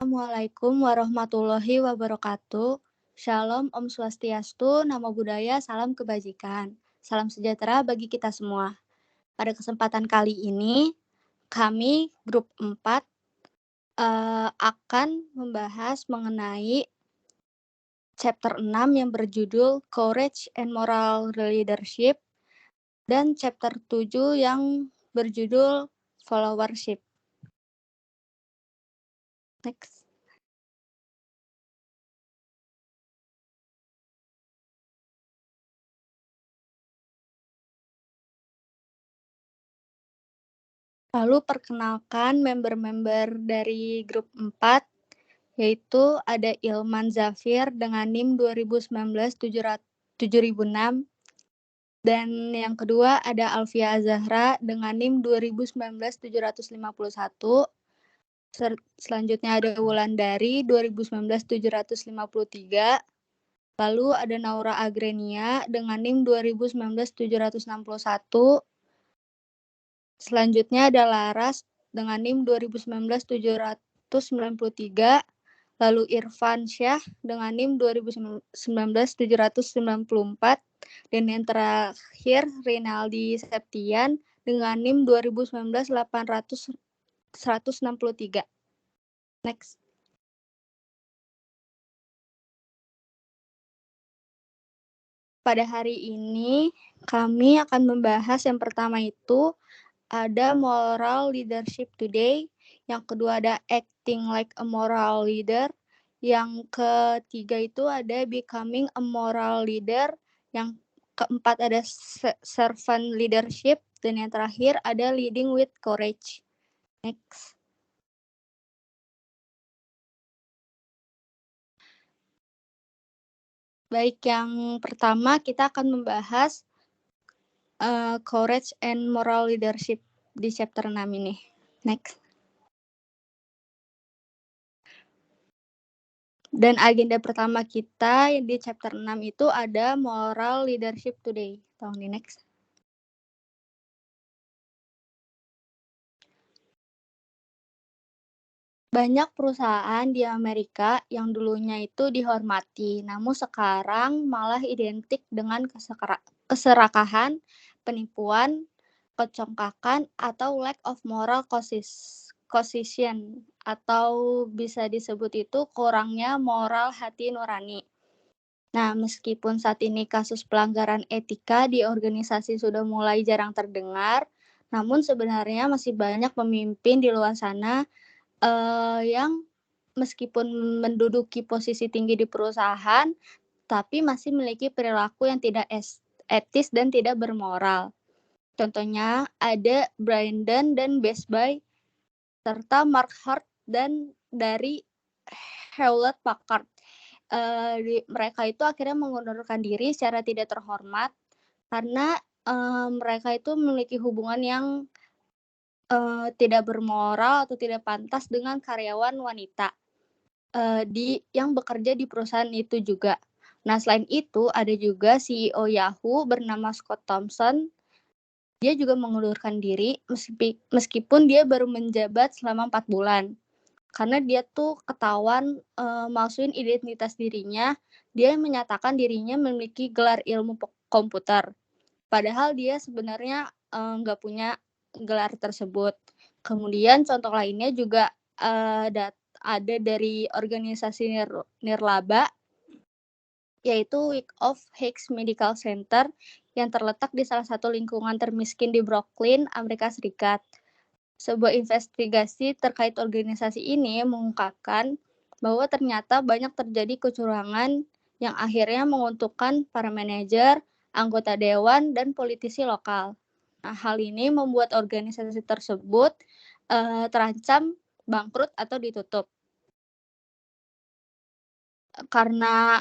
Assalamualaikum warahmatullahi wabarakatuh. Shalom, Om Swastiastu, Namo Buddhaya, Salam Kebajikan. Salam sejahtera bagi kita semua. Pada kesempatan kali ini, kami grup 4 akan membahas mengenai chapter 6 yang berjudul Courage and Moral Leadership dan chapter 7 yang berjudul Followership. Next. Lalu perkenalkan member-member dari grup 4, yaitu ada Ilman Zafir dengan NIM 2019-7006, dan yang kedua ada Alfia Azahra dengan NIM 2019-751. Selanjutnya ada Wulandari 2019-753. Lalu ada Naura Agrenia dengan NIM 2019-761. Selanjutnya ada Laras dengan NIM 2019-793. Lalu Irfan Syah dengan NIM 2019-794. Dan yang terakhir Rinaldi Septian dengan NIM 2019-800-163. Next. Pada hari ini kami akan membahas yang pertama itu ada moral leadership today, yang kedua ada acting like a moral leader, yang ketiga itu ada becoming a moral leader, yang keempat ada servant leadership, dan yang terakhir ada leading with courage. Next. Baik, yang pertama kita akan membahas courage and moral leadership di chapter 6 ini. Next. Dan agenda pertama kita di chapter 6 itu ada moral leadership today. Tolong di next. Banyak perusahaan di Amerika yang dulunya itu dihormati, namun sekarang malah identik dengan keserakahan, penipuan, kecongkakan, atau lack of moral cohesion, atau bisa disebut itu kurangnya moral hati nurani. Nah, meskipun saat ini kasus pelanggaran etika di organisasi sudah mulai jarang terdengar, namun sebenarnya masih banyak pemimpin di luar sana yang meskipun menduduki posisi tinggi di perusahaan, tapi masih memiliki perilaku yang tidak etis dan tidak bermoral. Contohnya ada Brandon dan Best Buy, serta Mark Hart dan dari Hewlett Packard. Mereka itu akhirnya mengundurkan diri secara tidak terhormat karena mereka itu memiliki hubungan yang tidak bermoral atau tidak pantas dengan karyawan wanita yang bekerja di perusahaan itu juga. Nah, selain itu ada juga CEO Yahoo bernama Scott Thompson. Dia juga mengundurkan diri meskipun dia baru menjabat selama 4 bulan. Karena dia tuh ketahuan malsuin identitas dirinya. Dia menyatakan dirinya memiliki gelar ilmu komputer. Padahal dia sebenarnya nggak punya gelar tersebut. Kemudian contoh lainnya juga ada dari organisasi nirlaba, yaitu Wake of Heights Medical Center yang terletak di salah satu lingkungan termiskin di Brooklyn, Amerika Serikat. Sebuah investigasi terkait organisasi ini mengungkapkan bahwa ternyata banyak terjadi kecurangan yang akhirnya menguntungkan para manajer, anggota dewan, dan politisi lokal. Nah, hal ini membuat organisasi tersebut terancam bangkrut atau ditutup. Karena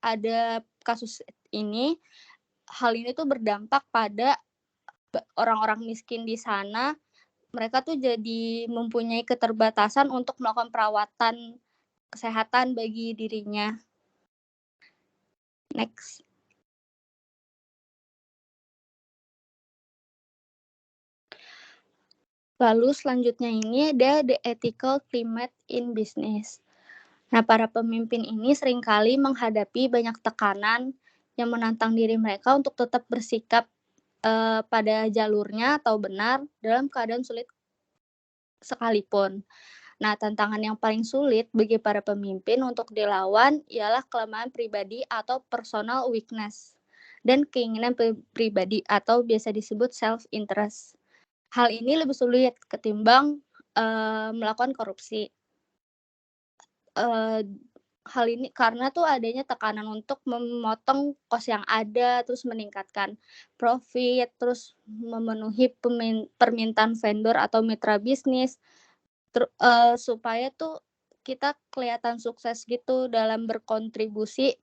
ada kasus ini, hal ini tuh berdampak pada orang-orang miskin di sana. Mereka tuh jadi mempunyai keterbatasan untuk melakukan perawatan kesehatan bagi dirinya. Next. Lalu selanjutnya ini ada the ethical climate in business. Nah, para pemimpin ini seringkali menghadapi banyak tekanan yang menantang diri mereka untuk tetap bersikap pada jalurnya atau benar dalam keadaan sulit sekalipun. Nah, tantangan yang paling sulit bagi para pemimpin untuk dilawan ialah kelemahan pribadi atau personal weakness dan keinginan pribadi atau biasa disebut self interest. Hal ini lebih sulit ketimbang melakukan korupsi. Eee, Hal ini karena tuh adanya tekanan untuk memotong kos yang ada, terus meningkatkan profit, terus memenuhi permintaan vendor atau mitra bisnis, supaya tuh kita kelihatan sukses gitu dalam berkontribusi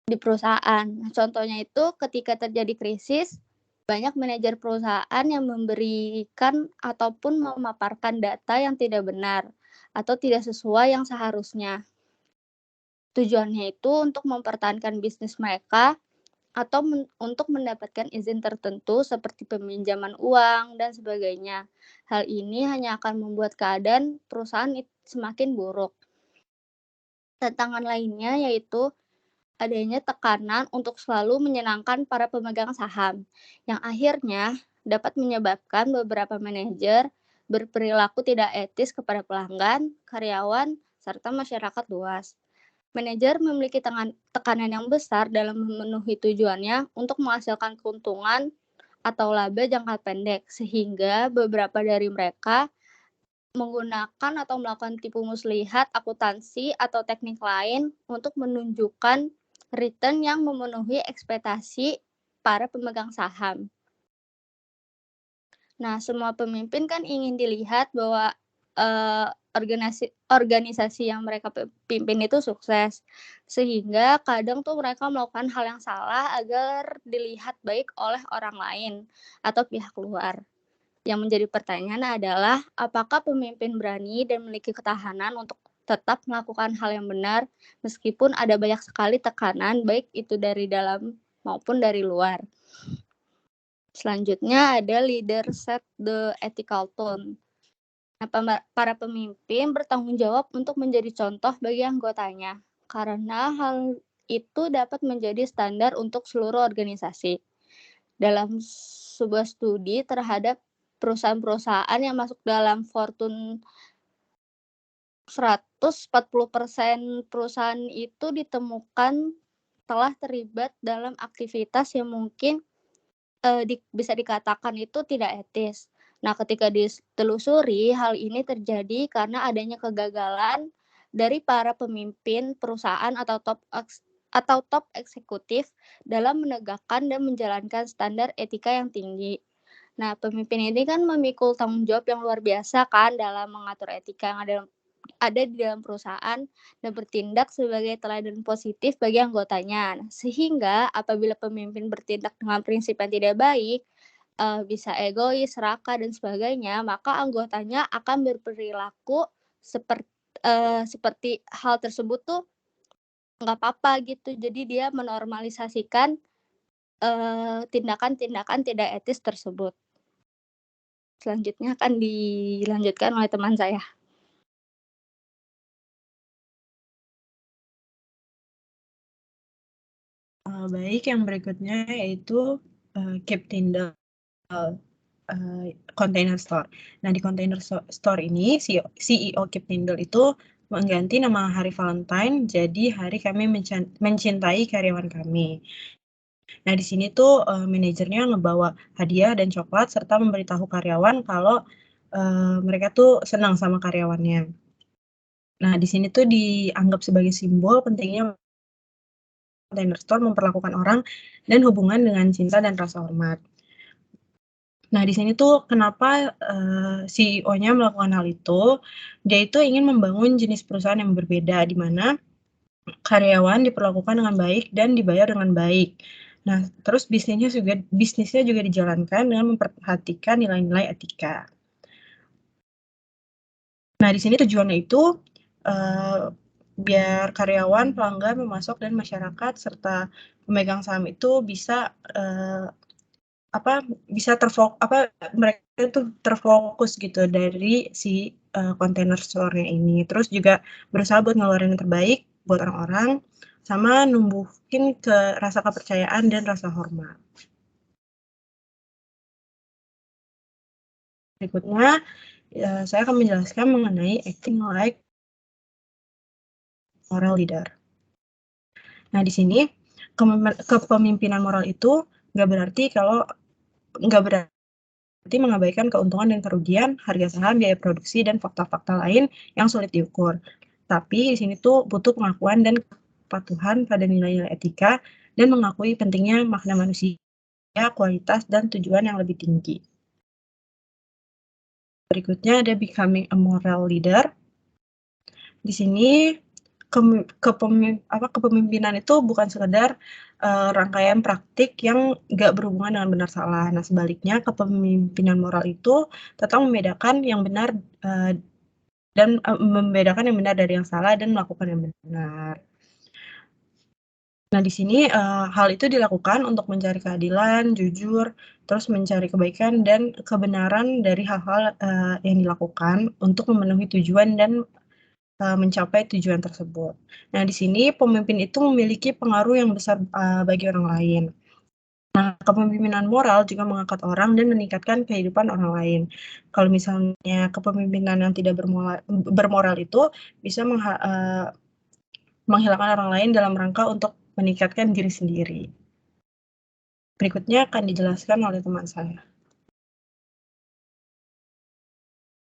di perusahaan. Nah, contohnya itu ketika terjadi krisis, banyak manajer perusahaan yang memberikan ataupun memaparkan data yang tidak benar atau tidak sesuai yang seharusnya. Tujuannya itu untuk mempertahankan bisnis mereka atau untuk mendapatkan izin tertentu seperti peminjaman uang dan sebagainya. Hal ini hanya akan membuat keadaan perusahaan semakin buruk. Tantangan lainnya yaitu adanya tekanan untuk selalu menyenangkan para pemegang saham, yang akhirnya dapat menyebabkan beberapa manajer berperilaku tidak etis kepada pelanggan, karyawan, serta masyarakat luas. Manajer memiliki tekanan yang besar dalam memenuhi tujuannya untuk menghasilkan keuntungan atau laba jangka pendek, sehingga beberapa dari mereka menggunakan atau melakukan tipu muslihat, akuntansi, atau teknik lain untuk menunjukkan return yang memenuhi ekspektasi para pemegang saham. Nah, semua pemimpin kan ingin dilihat bahwa organisasi yang mereka pimpin itu sukses, sehingga kadang tuh mereka melakukan hal yang salah agar dilihat baik oleh orang lain atau pihak luar. Yang menjadi pertanyaan adalah, apakah pemimpin berani dan memiliki ketahanan untuk tetap melakukan hal yang benar meskipun ada banyak sekali tekanan, baik itu dari dalam maupun dari luar. Selanjutnya ada leader set the ethical tone. Nah, para pemimpin bertanggung jawab untuk menjadi contoh bagi anggotanya, karena hal itu dapat menjadi standar untuk seluruh organisasi. Dalam sebuah studi terhadap perusahaan-perusahaan yang masuk dalam Fortune 140% perusahaan itu ditemukan telah terlibat dalam aktivitas yang mungkin bisa dikatakan itu tidak etis. Nah, ketika ditelusuri, hal ini terjadi karena adanya kegagalan dari para pemimpin perusahaan atau top eksekutif dalam menegakkan dan menjalankan standar etika yang tinggi. Nah, pemimpin ini kan memikul tanggung jawab yang luar biasa kan dalam mengatur etika yang ada di dalam perusahaan dan bertindak sebagai teladan positif bagi anggotanya. Nah, sehingga apabila pemimpin bertindak dengan prinsip yang tidak baik, bisa egois, serakah, dan sebagainya, maka anggotanya akan berperilaku seperti hal tersebut tuh nggak apa-apa gitu. Jadi dia menormalisasikan tindakan-tindakan tidak etis tersebut. Selanjutnya akan dilanjutkan oleh teman saya. Baik, yang berikutnya yaitu Keep Tyndall Container Store. Nah, di Container Store ini CEO Keep Tyndall itu mengganti nama hari Valentine jadi hari kami mencintai karyawan kami. Nah, di sini tuh manajernya ngebawa hadiah dan coklat serta memberitahu karyawan kalau mereka tuh senang sama karyawannya. Nah, di sini tuh dianggap sebagai simbol pentingnya Container Store memperlakukan orang dan hubungan dengan cinta dan rasa hormat. Nah, di sini tuh kenapa CEO-nya melakukan hal itu, dia itu ingin membangun jenis perusahaan yang berbeda, di mana karyawan diperlakukan dengan baik dan dibayar dengan baik. Nah, terus bisnisnya juga dijalankan dengan memperhatikan nilai-nilai etika. Nah, di sini tujuannya itu biar karyawan, pelanggan, pemasok, dan masyarakat serta pemegang saham itu bisa bisa mereka itu terfokus gitu dari si, container store-nya ini. Terus juga berusaha buat ngeluarin yang terbaik buat orang-orang, sama numbuhin rasa kepercayaan dan rasa hormat. Berikutnya, saya akan menjelaskan mengenai acting like moral leader. Nah, di sini kepemimpinan moral itu nggak berarti mengabaikan keuntungan dan kerugian, harga saham, biaya produksi, dan fakta-fakta lain yang sulit diukur. Tapi di sini tuh butuh pengakuan dan kepatuhan pada nilai-nilai etika dan mengakui pentingnya makna manusia, kualitas, dan tujuan yang lebih tinggi. Berikutnya ada becoming a moral leader. Di sini kepemimpinan itu bukan sekedar rangkaian praktik yang nggak berhubungan dengan benar salah. Nah, sebaliknya kepemimpinan moral itu tetap membedakan yang benar membedakan yang benar dari yang salah dan melakukan yang benar. Nah, di sini hal itu dilakukan untuk mencari keadilan, jujur, terus mencari kebaikan dan kebenaran dari hal-hal yang dilakukan untuk memenuhi tujuan dan mencapai tujuan tersebut. Nah, di sini pemimpin itu memiliki pengaruh yang besar bagi orang lain. Nah, kepemimpinan moral juga mengangkat orang dan meningkatkan kehidupan orang lain. Kalau misalnya kepemimpinan yang tidak bermoral itu bisa menghilangkan orang lain dalam rangka untuk meningkatkan diri sendiri. Berikutnya akan dijelaskan oleh teman saya.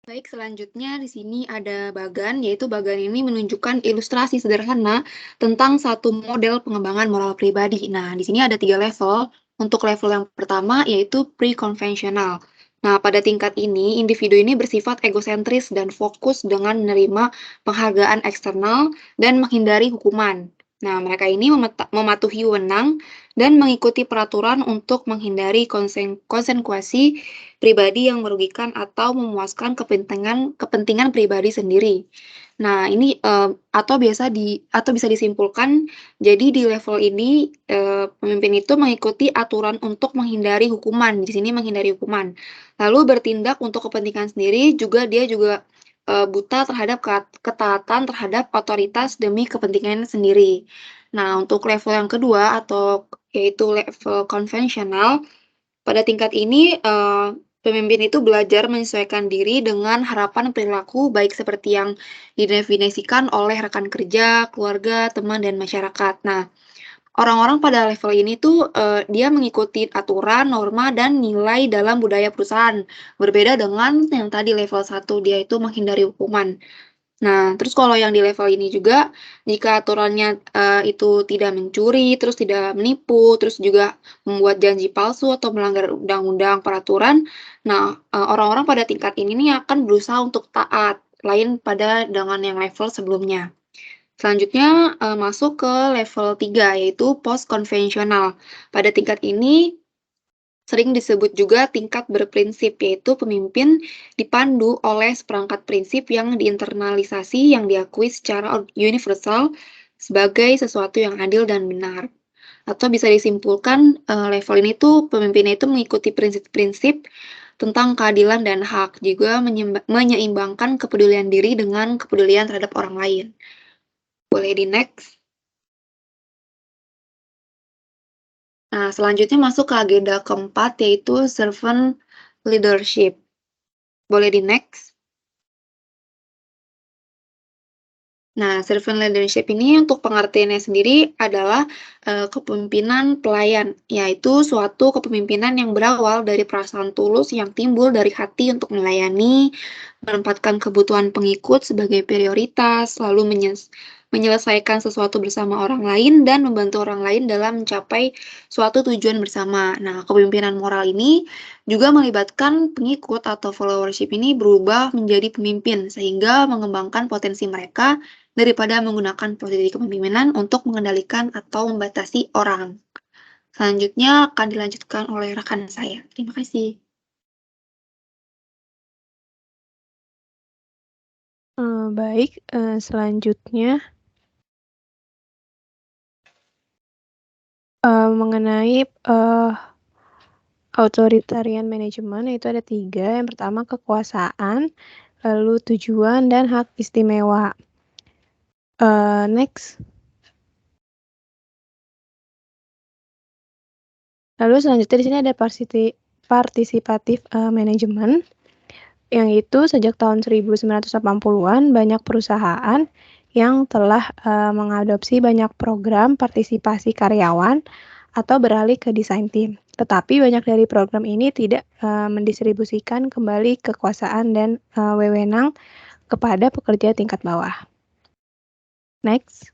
Baik, selanjutnya di sini ada bagan, yaitu bagan ini menunjukkan ilustrasi sederhana tentang satu model pengembangan moral pribadi. Nah, di sini ada 3 level. Untuk level yang pertama yaitu pre-konvensional. Nah, pada tingkat ini, individu ini bersifat egosentris dan fokus dengan menerima penghargaan eksternal dan menghindari hukuman. Nah, mereka ini mematuhi wewenang dan mengikuti peraturan untuk menghindari konsekuensi pribadi yang merugikan atau memuaskan kepentingan pribadi sendiri. Nah, ini atau bisa disimpulkan, jadi di level ini pemimpin itu mengikuti aturan untuk menghindari hukuman. Di sini menghindari hukuman. Lalu bertindak untuk kepentingan sendiri, dia juga buta terhadap ketaatan terhadap otoritas demi kepentingan sendiri. Nah, untuk level yang kedua yaitu level konvensional, pada tingkat ini pemimpin itu belajar menyesuaikan diri dengan harapan perilaku baik seperti yang didefinisikan oleh rekan kerja, keluarga, teman, dan masyarakat. Nah, orang-orang pada level ini tuh dia mengikuti aturan, norma, dan nilai dalam budaya perusahaan. Berbeda dengan yang tadi level 1, dia itu menghindari hukuman. Nah, terus kalau yang di level ini juga, jika aturannya itu tidak mencuri, terus tidak menipu, terus juga membuat janji palsu atau melanggar undang-undang, peraturan, nah, orang-orang pada tingkat ini nih akan berusaha untuk taat, lain pada dengan yang level sebelumnya. Selanjutnya, masuk ke level 3, yaitu post konvensional. Pada tingkat ini sering disebut juga tingkat berprinsip, yaitu pemimpin dipandu oleh seperangkat prinsip yang diinternalisasi yang diakui secara universal sebagai sesuatu yang adil dan benar. Atau bisa disimpulkan level ini tuh pemimpinnya itu mengikuti prinsip-prinsip tentang keadilan dan hak, juga menyeimbangkan kepedulian diri dengan kepedulian terhadap orang lain. Boleh di next. Nah, selanjutnya masuk ke agenda keempat, yaitu servant leadership. Boleh di next. Nah, servant leadership ini untuk pengertiannya sendiri adalah kepemimpinan pelayan, yaitu suatu kepemimpinan yang berawal dari perasaan tulus yang timbul dari hati untuk melayani, menempatkan kebutuhan pengikut sebagai prioritas, lalu menyelesaikan sesuatu bersama orang lain, dan membantu orang lain dalam mencapai suatu tujuan bersama. Nah, kepemimpinan moral ini juga melibatkan pengikut atau followership ini berubah menjadi pemimpin, sehingga mengembangkan potensi mereka daripada menggunakan posisi kepemimpinan untuk mengendalikan atau membatasi orang. Selanjutnya akan dilanjutkan oleh rekan saya. Terima kasih. Baik, selanjutnya mengenai authoritarian management, yaitu ada 3. Yang pertama kekuasaan, lalu tujuan, dan hak istimewa. Next. Lalu selanjutnya di sini ada participative management, yang itu sejak tahun 1980-an banyak perusahaan yang telah mengadopsi banyak program partisipasi karyawan atau beralih ke desain tim. Tetapi banyak dari program ini tidak mendistribusikan kembali kekuasaan dan wewenang kepada pekerja tingkat bawah. Next.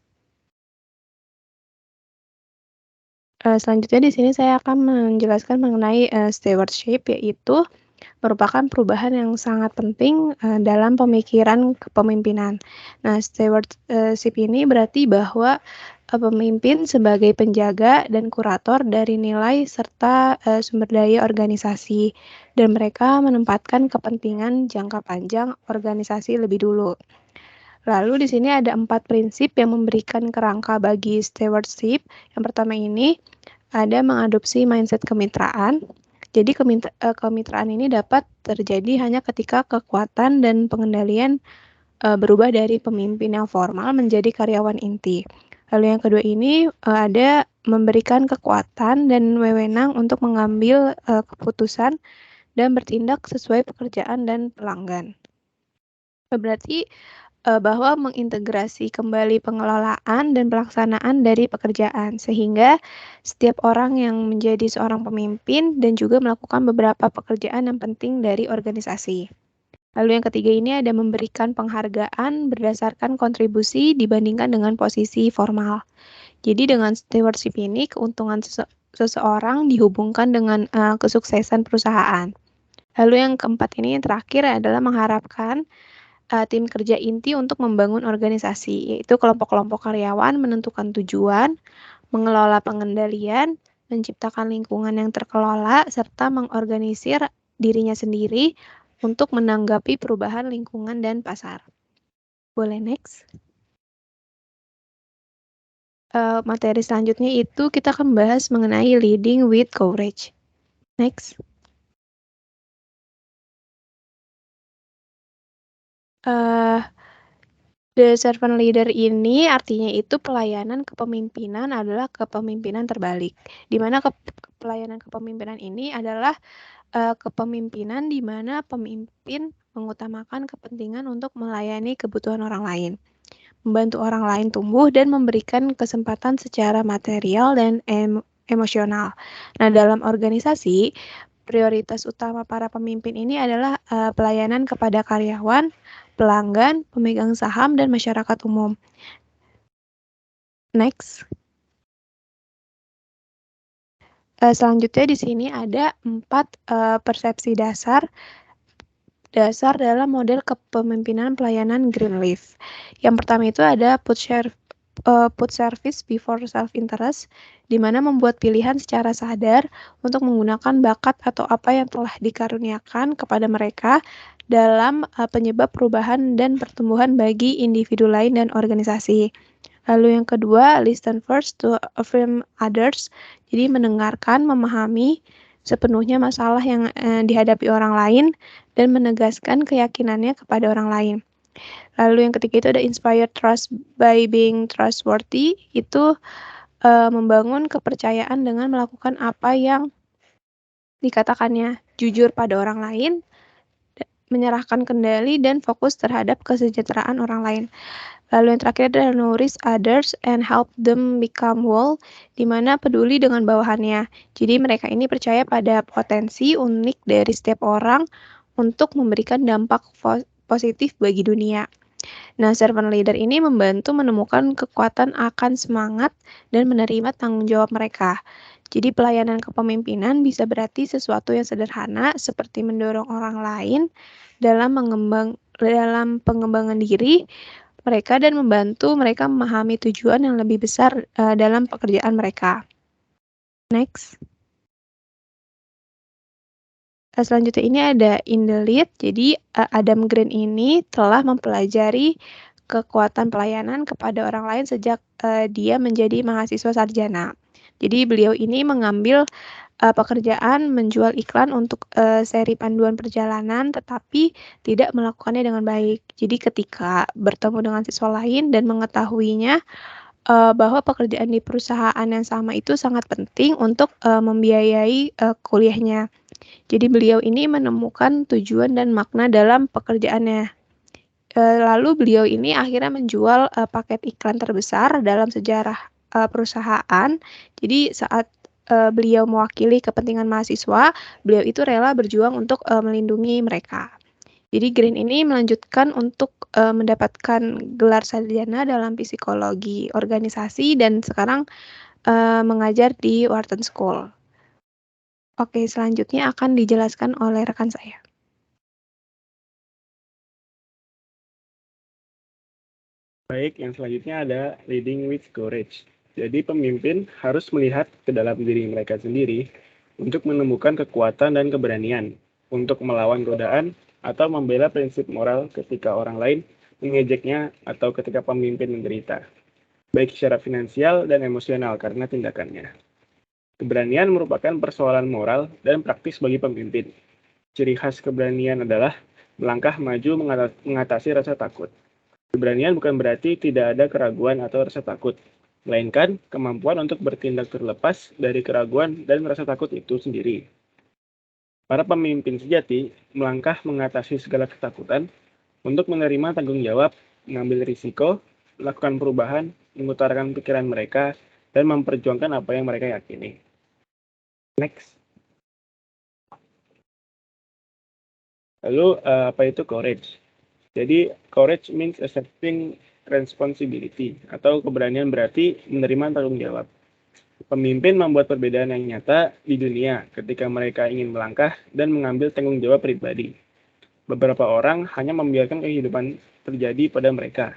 Selanjutnya di sini saya akan menjelaskan mengenai stewardship, yaitu merupakan perubahan yang sangat penting dalam pemikiran kepemimpinan. Nah, stewardship ini berarti bahwa pemimpin sebagai penjaga dan kurator dari nilai serta sumber daya organisasi, dan mereka menempatkan kepentingan jangka panjang organisasi lebih dulu. Lalu di sini ada 4 prinsip yang memberikan kerangka bagi stewardship. Yang pertama ini ada mengadopsi mindset kemitraan. Jadi kemitraan ini dapat terjadi hanya ketika kekuatan dan pengendalian berubah dari pemimpin yang formal menjadi karyawan inti. Lalu yang kedua ini ada memberikan kekuatan dan wewenang untuk mengambil keputusan dan bertindak sesuai pekerjaan dan pelanggan. Berarti bahwa mengintegrasi kembali pengelolaan dan pelaksanaan dari pekerjaan, sehingga setiap orang yang menjadi seorang pemimpin dan juga melakukan beberapa pekerjaan yang penting dari organisasi. Lalu yang ketiga ini ada memberikan penghargaan berdasarkan kontribusi dibandingkan dengan posisi formal. Jadi dengan stewardship ini, keuntungan seseorang dihubungkan dengan kesuksesan perusahaan. Lalu yang keempat ini, yang terakhir adalah mengharapkan tim kerja inti untuk membangun organisasi, yaitu kelompok-kelompok karyawan menentukan tujuan, mengelola pengendalian, menciptakan lingkungan yang terkelola, serta mengorganisir dirinya sendiri untuk menanggapi perubahan lingkungan dan pasar. Boleh next. Materi selanjutnya itu kita akan bahas mengenai leading with courage. Next. The servant leader ini artinya itu pelayanan kepemimpinan adalah kepemimpinan terbalik. Di mana pelayanan kepemimpinan ini adalah kepemimpinan di mana pemimpin mengutamakan kepentingan untuk melayani kebutuhan orang lain, membantu orang lain tumbuh dan memberikan kesempatan secara material dan emosional. Nah, dalam organisasi, prioritas utama para pemimpin ini adalah pelayanan kepada karyawan, pelanggan, pemegang saham, dan masyarakat umum. Next. Selanjutnya di sini ada 4 persepsi dasar dalam model kepemimpinan pelayanan Greenleaf. Yang pertama itu ada put service before self-interest, di mana membuat pilihan secara sadar untuk menggunakan bakat atau apa yang telah dikaruniakan kepada mereka dalam penyebab perubahan dan pertumbuhan bagi individu lain dan organisasi. Lalu yang kedua, listen first to affirm others, jadi mendengarkan, memahami sepenuhnya masalah yang dihadapi orang lain dan menegaskan keyakinannya kepada orang lain. Lalu yang ketiga itu ada inspire trust by being trustworthy, itu membangun kepercayaan dengan melakukan apa yang dikatakannya, jujur pada orang lain, menyerahkan kendali dan fokus terhadap kesejahteraan orang lain. Lalu yang terakhir adalah nourish others and help them become whole, di mana peduli dengan bawahannya. Jadi mereka ini percaya pada potensi unik dari setiap orang untuk memberikan dampak positif bagi dunia. Nah, servant leader ini membantu menemukan kekuatan akan semangat dan menerima tanggung jawab mereka. Jadi pelayanan kepemimpinan bisa berarti sesuatu yang sederhana seperti mendorong orang lain dalam pengembangan diri mereka dan membantu mereka memahami tujuan yang lebih besar dalam pekerjaan mereka. Next. Selanjutnya ini ada in the lead. Jadi Adam Grant ini telah mempelajari kekuatan pelayanan kepada orang lain sejak dia menjadi mahasiswa sarjana. Jadi beliau ini mengambil pekerjaan menjual iklan untuk seri panduan perjalanan, tetapi tidak melakukannya dengan baik. Jadi ketika bertemu dengan siswa lain dan mengetahuinya bahwa pekerjaan di perusahaan yang sama itu sangat penting untuk membiayai kuliahnya. Jadi beliau ini menemukan tujuan dan makna dalam pekerjaannya. Lalu beliau ini akhirnya menjual paket iklan terbesar dalam sejarah perusahaan. Jadi saat beliau mewakili kepentingan mahasiswa, beliau itu rela berjuang untuk melindungi mereka. Jadi Green ini melanjutkan untuk mendapatkan gelar sarjana dalam psikologi organisasi dan sekarang mengajar di Wharton School. Oke, selanjutnya akan dijelaskan oleh rekan saya. Baik, yang selanjutnya ada leading with courage. Jadi pemimpin harus melihat ke dalam diri mereka sendiri untuk menemukan kekuatan dan keberanian untuk melawan godaan atau membela prinsip moral ketika orang lain mengejeknya atau ketika pemimpin menderita, baik secara finansial dan emosional karena tindakannya. Keberanian merupakan persoalan moral dan praktis bagi pemimpin. Ciri khas keberanian adalah melangkah maju mengatasi rasa takut. Keberanian bukan berarti tidak ada keraguan atau rasa takut, melainkan kemampuan untuk bertindak terlepas dari keraguan dan rasa takut itu sendiri. Para pemimpin sejati melangkah mengatasi segala ketakutan untuk menerima tanggung jawab, mengambil risiko, melakukan perubahan, mengutarakan pikiran mereka, dan memperjuangkan apa yang mereka yakini. Next. Lalu, apa itu courage? Jadi, courage means accepting responsibility, atau keberanian berarti menerima tanggung jawab. Pemimpin membuat perbedaan yang nyata di dunia ketika mereka ingin melangkah dan mengambil tanggung jawab pribadi. Beberapa orang hanya membiarkan kehidupan terjadi pada mereka.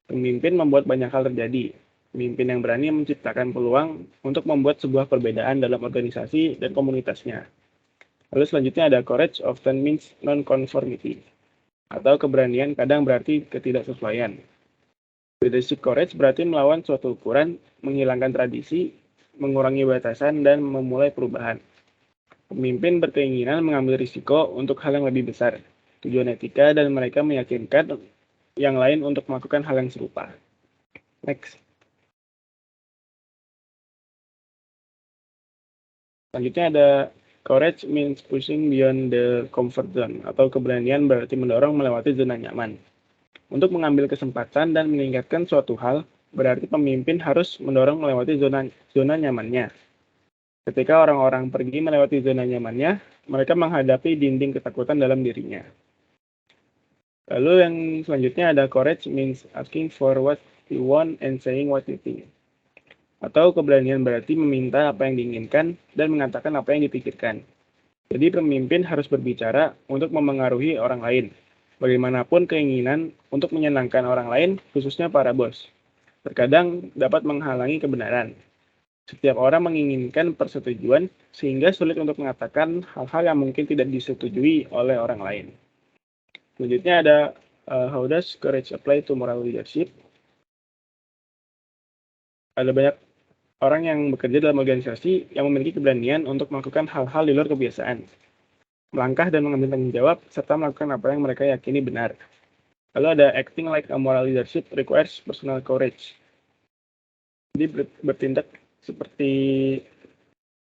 Pemimpin membuat banyak hal terjadi. Pemimpin yang berani menciptakan peluang untuk membuat sebuah perbedaan dalam organisasi dan komunitasnya. Lalu selanjutnya ada courage often means non-conformity, atau keberanian kadang berarti ketidaksesuaian. Leadership courage berarti melawan suatu ukuran, menghilangkan tradisi, mengurangi batasan, dan memulai perubahan. Pemimpin berkeinginan mengambil risiko untuk hal yang lebih besar, tujuan etika, dan mereka meyakinkan yang lain untuk melakukan hal yang serupa. Next. Selanjutnya ada courage means pushing beyond the comfort zone, atau keberanian berarti mendorong melewati zona nyaman. Untuk mengambil kesempatan dan meningkatkan suatu hal, berarti pemimpin harus mendorong melewati zona nyamannya. Ketika orang-orang pergi melewati zona nyamannya, mereka menghadapi dinding ketakutan dalam dirinya. Lalu yang selanjutnya ada courage means asking for what you want and saying what you think. Atau keberanian berarti meminta apa yang diinginkan dan mengatakan apa yang dipikirkan. Jadi pemimpin harus berbicara untuk memengaruhi orang lain. Bagaimanapun keinginan untuk menyenangkan orang lain, khususnya para bos, terkadang dapat menghalangi kebenaran. Setiap orang menginginkan persetujuan sehingga sulit untuk mengatakan hal-hal yang mungkin tidak disetujui oleh orang lain. Selanjutnya ada how does courage apply to moral leadership? Ada banyak orang yang bekerja dalam organisasi yang memiliki keberanian untuk melakukan hal-hal di luar kebiasaan, melangkah dan mengambil tanggung jawab, serta melakukan apa yang mereka yakini benar. Lalu ada acting like a moral leadership requires personal courage. Jadi bertindak seperti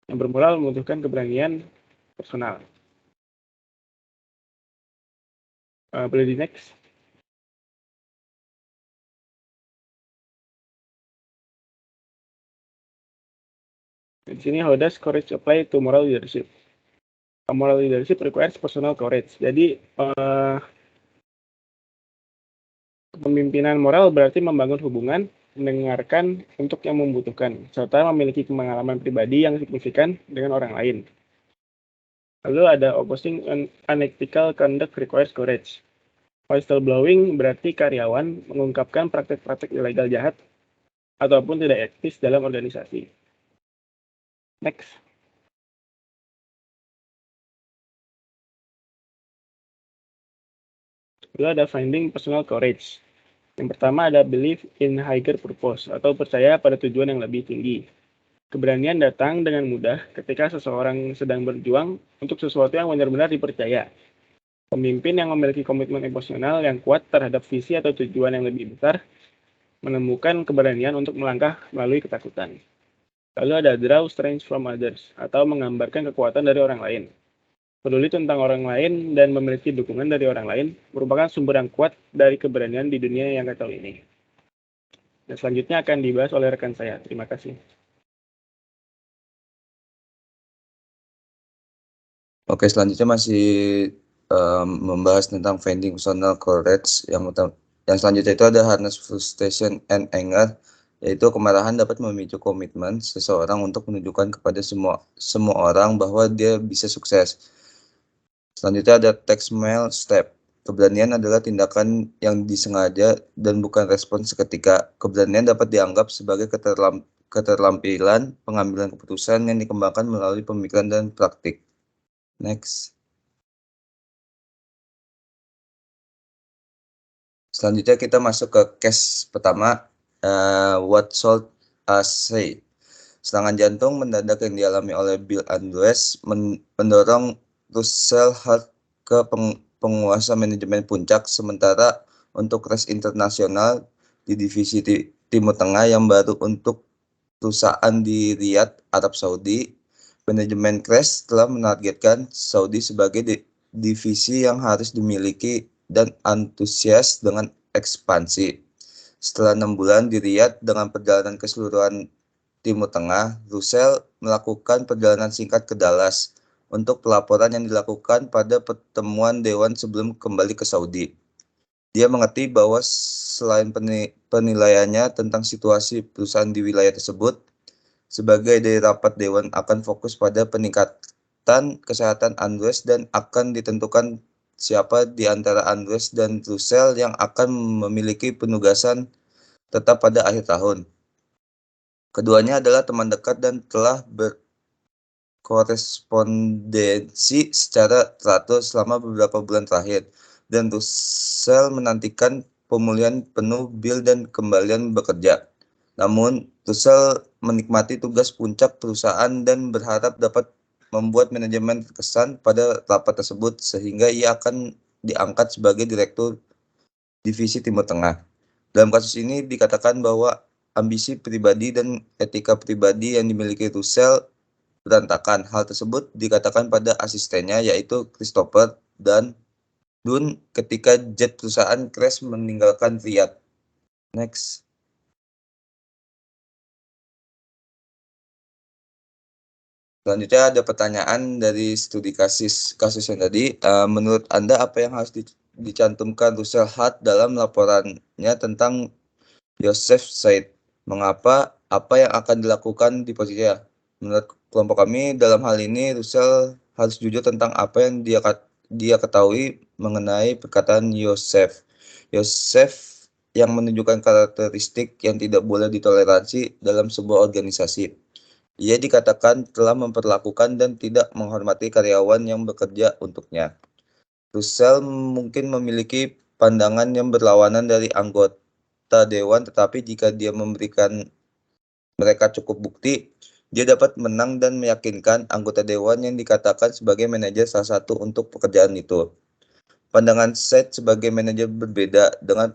yang bermoral membutuhkan keberanian personal. Boleh di next. Di sini how does courage apply to moral leadership? Moral leadership requires personal courage. Jadi kepemimpinan moral berarti membangun hubungan, mendengarkan untuk yang membutuhkan, serta memiliki pengalaman pribadi yang signifikan dengan orang lain. Lalu ada opposing unethical conduct requires courage. Whistleblowing berarti karyawan mengungkapkan praktek-praktek ilegal jahat ataupun tidak etis dalam organisasi. Next. Lalu ada finding personal courage. Yang pertama ada belief in higher purpose, atau percaya pada tujuan yang lebih tinggi. Keberanian datang dengan mudah ketika seseorang sedang berjuang untuk sesuatu yang benar-benar dipercaya. Pemimpin yang memiliki komitmen emosional yang kuat terhadap visi atau tujuan yang lebih besar menemukan keberanian untuk melangkah melalui ketakutan. Lalu ada draw strength from others, atau menggambarkan kekuatan dari orang lain. Peduli tentang orang lain dan memiliki dukungan dari orang lain merupakan sumber yang kuat dari keberanian di dunia yang kacau ini. Dan selanjutnya akan dibahas oleh rekan saya. Terima kasih. Oke, selanjutnya masih membahas tentang finding personal courage. Yang selanjutnya itu ada harness frustration and anger, yaitu kemarahan dapat memicu komitmen seseorang untuk menunjukkan kepada semua orang bahwa dia bisa sukses. Selanjutnya ada text mail step. Keberanian adalah tindakan yang disengaja dan bukan respon seketika. Keberanian dapat dianggap sebagai keterampilan pengambilan keputusan yang dikembangkan melalui pemikiran dan praktik. Next. Selanjutnya kita masuk ke case pertama, what should I say? Serangan jantung mendadak yang dialami oleh Bill Andrews mendorong Russell Hart ke penguasa manajemen puncak, sementara untuk Crash International di divisi Timur Tengah yang baru untuk perusahaan di Riyadh, Arab Saudi, manajemen Crash telah menargetkan Saudi sebagai divisi yang harus dimiliki dan antusias dengan ekspansi. Setelah 6 bulan di Riyadh dengan perjalanan keseluruhan Timur Tengah, Russell melakukan perjalanan singkat ke Dallas untuk pelaporan yang dilakukan pada pertemuan Dewan sebelum kembali ke Saudi. Dia mengerti bahwa selain penilaiannya tentang situasi perusahaan di wilayah tersebut, sebagai dari rapat Dewan akan fokus pada peningkatan kesehatan Andrews dan akan ditentukan siapa di antara Andrews dan Russell yang akan memiliki penugasan tetap pada akhir tahun. Keduanya adalah teman dekat dan telah berkorespondensi secara teratur selama beberapa bulan terakhir, dan Russell menantikan pemulihan penuh Bill dan kembalian bekerja. Namun, Russell menikmati tugas puncak perusahaan dan berharap dapat membuat manajemen terkesan pada rapat tersebut sehingga ia akan diangkat sebagai direktur divisi Timur Tengah. Dalam kasus ini dikatakan bahwa ambisi pribadi dan etika pribadi yang dimiliki Russell berantakan. Hal tersebut dikatakan pada asistennya, yaitu Christopher dan Dunn, ketika jet perusahaan crash meninggalkan Riyadh. Next. Selanjutnya ada pertanyaan dari studi kasus yang tadi. Menurut Anda apa yang harus dicantumkan Russell Hart dalam laporannya tentang Joseph Said? Mengapa? Apa yang akan dilakukan di posisinya? Menurut kelompok kami, dalam hal ini Russell harus jujur tentang apa yang dia ketahui mengenai perkataan Joseph yang menunjukkan karakteristik yang tidak boleh ditoleransi dalam sebuah organisasi. Ia dikatakan telah memperlakukan dan tidak menghormati karyawan yang bekerja untuknya. Russell mungkin memiliki pandangan yang berlawanan dari anggota dewan, tetapi jika dia memberikan mereka cukup bukti, dia dapat menang dan meyakinkan anggota dewan yang dikatakan sebagai manajer salah satu untuk pekerjaan itu. Pandangan Said sebagai manajer berbeda dengan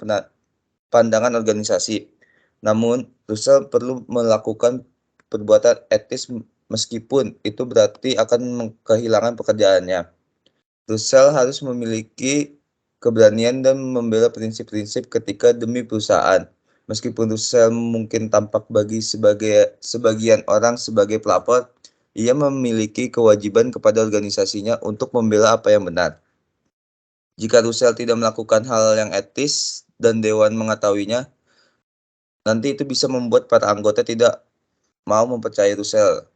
pandangan organisasi. Namun, Russell perlu melakukan perbuatan etis meskipun itu berarti akan kehilangan pekerjaannya. Russell harus memiliki keberanian dan membela prinsip-prinsip ketika demi perusahaan. Meskipun Russell mungkin tampak bagi sebagian orang sebagai pelapor, ia memiliki kewajiban kepada organisasinya untuk membela apa yang benar. Jika Russell tidak melakukan hal yang etis dan dewan mengetahuinya, nanti itu bisa membuat para anggota tidak mau mempercayai Russell.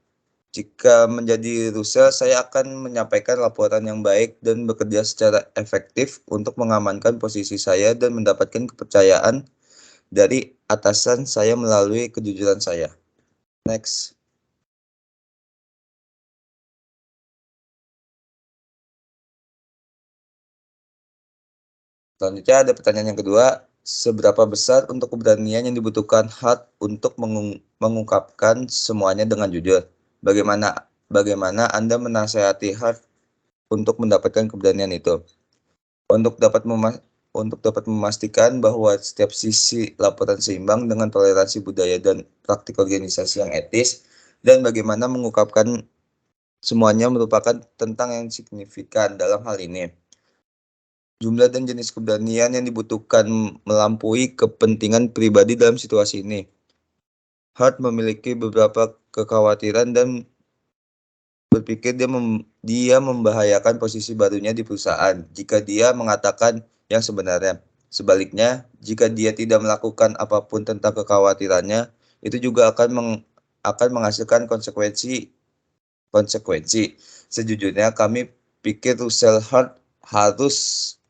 Jika menjadi Russell, saya akan menyampaikan laporan yang baik dan bekerja secara efektif untuk mengamankan posisi saya dan mendapatkan kepercayaan dari atasan saya melalui kejujuran saya. Next. Selanjutnya ada pertanyaan yang kedua. Seberapa besar untuk keberanian yang dibutuhkan Hart untuk mengungkapkan semuanya dengan jujur. Bagaimana Anda menasihati Hart untuk mendapatkan keberanian itu? Untuk dapat memastikan bahwa setiap sisi laporan seimbang dengan toleransi budaya dan praktik organisasi yang etis, dan bagaimana mengungkapkan semuanya merupakan tentang yang signifikan dalam hal ini. Jumlah dan jenis keberanian yang dibutuhkan melampaui kepentingan pribadi dalam situasi ini. Hart memiliki beberapa kekhawatiran dan berpikir dia membahayakan posisi barunya di perusahaan jika dia mengatakan yang sebenarnya. Sebaliknya, jika dia tidak melakukan apapun tentang kekhawatirannya, itu juga akan menghasilkan konsekuensi. Sejujurnya, kami pikir Russell Hart harus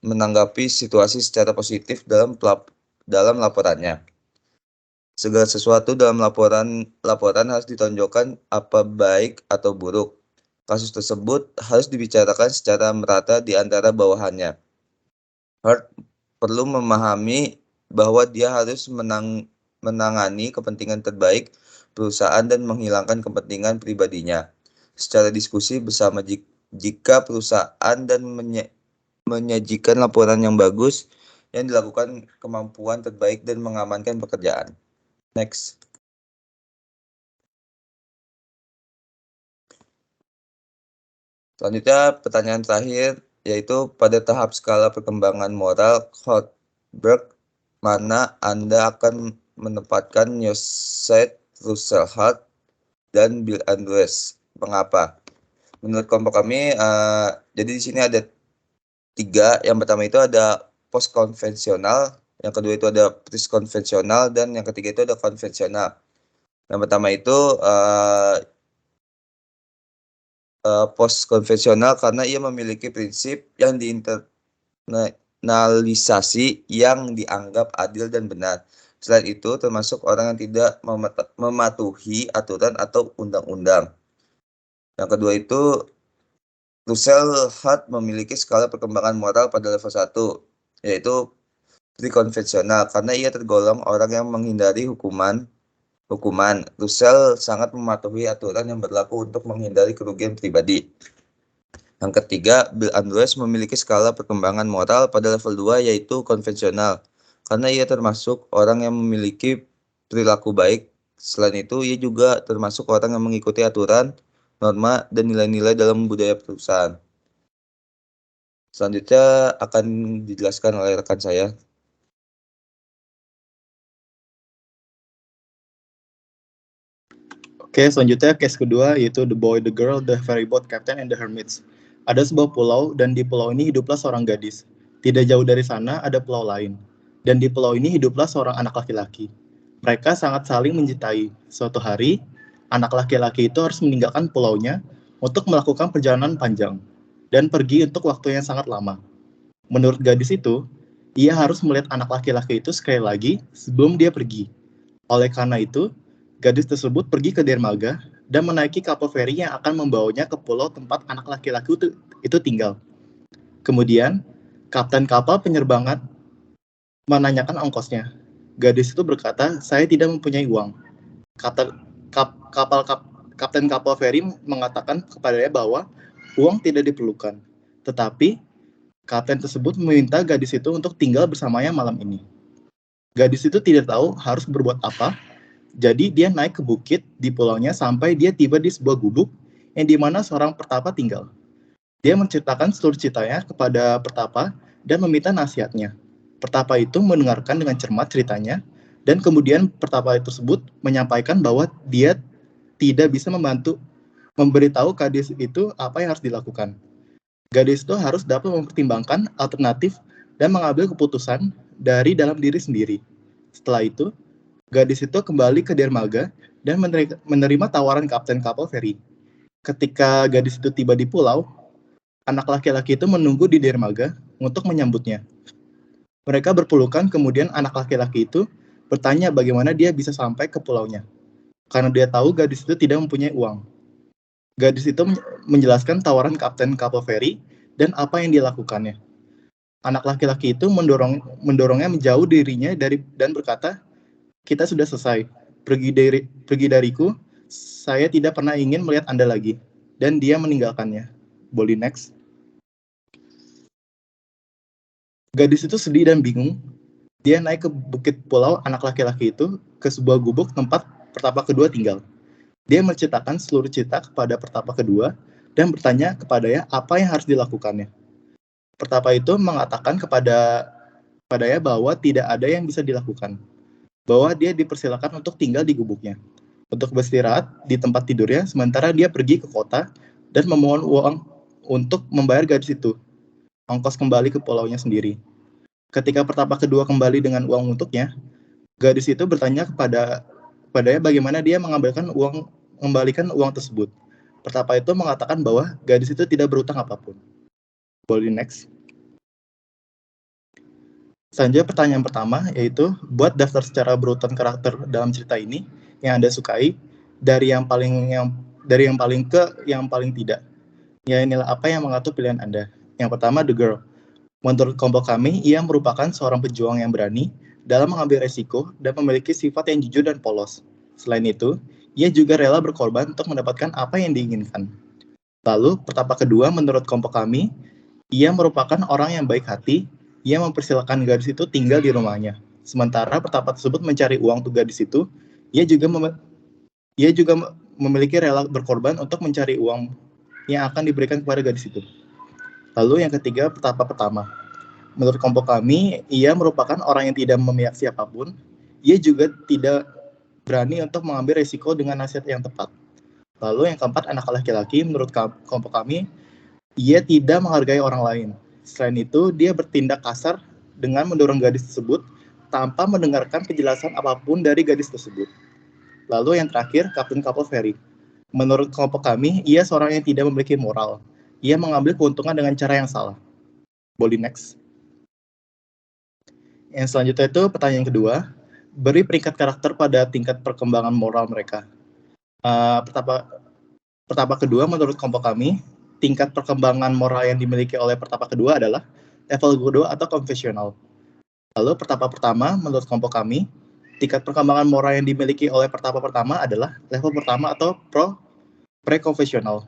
menanggapi situasi secara positif dalam laporannya. Segala sesuatu dalam laporan harus ditonjolkan apa baik atau buruk. Kasus tersebut harus dibicarakan secara merata di antara bawahannya. Hart perlu memahami bahwa dia harus menangani kepentingan terbaik perusahaan dan menghilangkan kepentingan pribadinya. Secara diskusi bersama jika perusahaan dan menyajikan laporan yang bagus yang dilakukan kemampuan terbaik dan mengamankan pekerjaan. Next. Selanjutnya pertanyaan terakhir, yaitu pada tahap skala perkembangan moral Goldberg, mana Anda akan menempatkan Joseph Russell Hart dan Bill Andrews? Mengapa? Menurut kelompok kami, jadi di sini ada 3. Yang pertama itu ada post konvensional, yang kedua itu ada pre-konvensional, dan yang ketiga itu ada konvensional. Yang pertama itu post konvensional karena ia memiliki prinsip yang diinternalisasi yang dianggap adil dan benar. Selain itu, termasuk orang yang tidak mematuhi aturan atau undang-undang. Yang kedua itu, Russell Hart memiliki skala perkembangan moral pada level 1, yaitu pre-konvensional karena ia tergolong orang yang menghindari hukuman. Russell sangat mematuhi aturan yang berlaku untuk menghindari kerugian pribadi. Yang ketiga, Bill Andrews memiliki skala perkembangan moral pada level 2, yaitu konvensional, karena ia termasuk orang yang memiliki perilaku baik. Selain itu, ia juga termasuk orang yang mengikuti aturan, norma, dan nilai-nilai dalam budaya perusahaan. Selanjutnya akan dijelaskan oleh rekan saya. Oke, selanjutnya case kedua yaitu The Boy, The Girl, The Ferryboat Captain, and The Hermits. Ada sebuah pulau dan di pulau ini hiduplah seorang gadis. Tidak jauh dari sana ada pulau lain. Dan di pulau ini hiduplah seorang anak laki-laki. Mereka sangat saling mencintai. Suatu hari, anak laki-laki itu harus meninggalkan pulaunya untuk melakukan perjalanan panjang dan pergi untuk waktu yang sangat lama. Menurut gadis itu, ia harus melihat anak laki-laki itu sekali lagi sebelum dia pergi. Oleh karena itu, gadis tersebut pergi ke dermaga dan menaiki kapal feri yang akan membawanya ke pulau tempat anak laki-laki itu tinggal. Kemudian, kapten kapal penyerbangan menanyakan ongkosnya. Gadis itu berkata, "Saya tidak mempunyai uang." Kapten kapal feri mengatakan kepadanya bahwa uang tidak diperlukan. Tetapi, kapten tersebut meminta gadis itu untuk tinggal bersamanya malam ini. Gadis itu tidak tahu harus berbuat apa. Jadi dia naik ke bukit di pulaunya sampai dia tiba di sebuah gubuk yang dimana seorang pertapa tinggal. Dia menceritakan seluruh ceritanya kepada pertapa dan meminta nasihatnya. Pertapa itu mendengarkan dengan cermat ceritanya dan kemudian pertapa tersebut menyampaikan bahwa dia tidak bisa memberitahu gadis itu apa yang harus dilakukan. Gadis itu harus dapat mempertimbangkan alternatif dan mengambil keputusan dari dalam diri sendiri. Setelah itu, gadis itu kembali ke dermaga dan menerima tawaran kapten kapal feri. Ketika gadis itu tiba di pulau, anak laki-laki itu menunggu di dermaga untuk menyambutnya. Mereka berpelukan, kemudian anak laki-laki itu bertanya bagaimana dia bisa sampai ke pulaunya. Karena dia tahu gadis itu tidak mempunyai uang. Gadis itu menjelaskan tawaran kapten kapal feri dan apa yang dilakukannya. Anak laki-laki itu mendorongnya menjauh dirinya dan berkata, "Kita sudah selesai. Pergi dariku, saya tidak pernah ingin melihat Anda lagi. Dan dia meninggalkannya. Boleh next. Gadis itu sedih dan bingung. Dia naik ke bukit pulau anak laki-laki itu ke sebuah gubuk tempat pertapa kedua tinggal. Dia menceritakan seluruh cerita kepada pertapa kedua dan bertanya kepadanya apa yang harus dilakukannya. Pertapa itu mengatakan kepadanya bahwa tidak ada yang bisa dilakukan. Bahwa dia dipersilakan untuk tinggal di gubuknya. Untuk beristirahat di tempat tidurnya, sementara dia pergi ke kota dan memohon uang untuk membayar gadis itu. Ongkos kembali ke pulaunya sendiri. Ketika pertapa kedua kembali dengan uang untuknya, gadis itu bertanya kepadanya bagaimana dia mengembalikan uang tersebut. Pertapa itu mengatakan bahwa gadis itu tidak berutang apapun. Boleh next. Selanjutnya pertanyaan pertama yaitu buat daftar secara berurutan karakter dalam cerita ini yang Anda sukai dari yang paling ke yang paling tidak. Ya inilah apa yang mengatur pilihan Anda. Yang pertama The Girl. Menurut kelompok kami, ia merupakan seorang pejuang yang berani dalam mengambil resiko dan memiliki sifat yang jujur dan polos. Selain itu, ia juga rela berkorban untuk mendapatkan apa yang diinginkan. Lalu, pertapa kedua menurut kelompok kami, ia merupakan orang yang baik hati, ia mempersilakan gadis itu tinggal di rumahnya. Sementara pertapa tersebut mencari uang untuk gadis itu, ia juga memiliki rela berkorban untuk mencari uang yang akan diberikan kepada gadis itu. Lalu yang ketiga, pertapa pertama. Menurut kelompok kami, ia merupakan orang yang tidak memihak siapapun. Ia juga tidak berani untuk mengambil risiko dengan nasihat yang tepat. Lalu yang keempat, anak laki-laki. Menurut kelompok kami, ia tidak menghargai orang lain. Selain itu, dia bertindak kasar dengan mendorong gadis tersebut tanpa mendengarkan penjelasan apapun dari gadis tersebut. Lalu yang terakhir, Kapten Ferry. Menurut kelompok kami, ia seorang yang tidak memiliki moral. Ia mengambil keuntungan dengan cara yang salah. Boleh next. Yang selanjutnya itu pertanyaan kedua, beri peringkat karakter pada tingkat perkembangan moral mereka. Pertapa kedua menurut kelompok kami, tingkat perkembangan moral yang dimiliki oleh pertapa kedua adalah level kedua atau konvensional. Lalu pertapa pertama menurut kelompok kami, tingkat perkembangan moral yang dimiliki oleh pertapa pertama adalah level pertama atau pre-konvensional.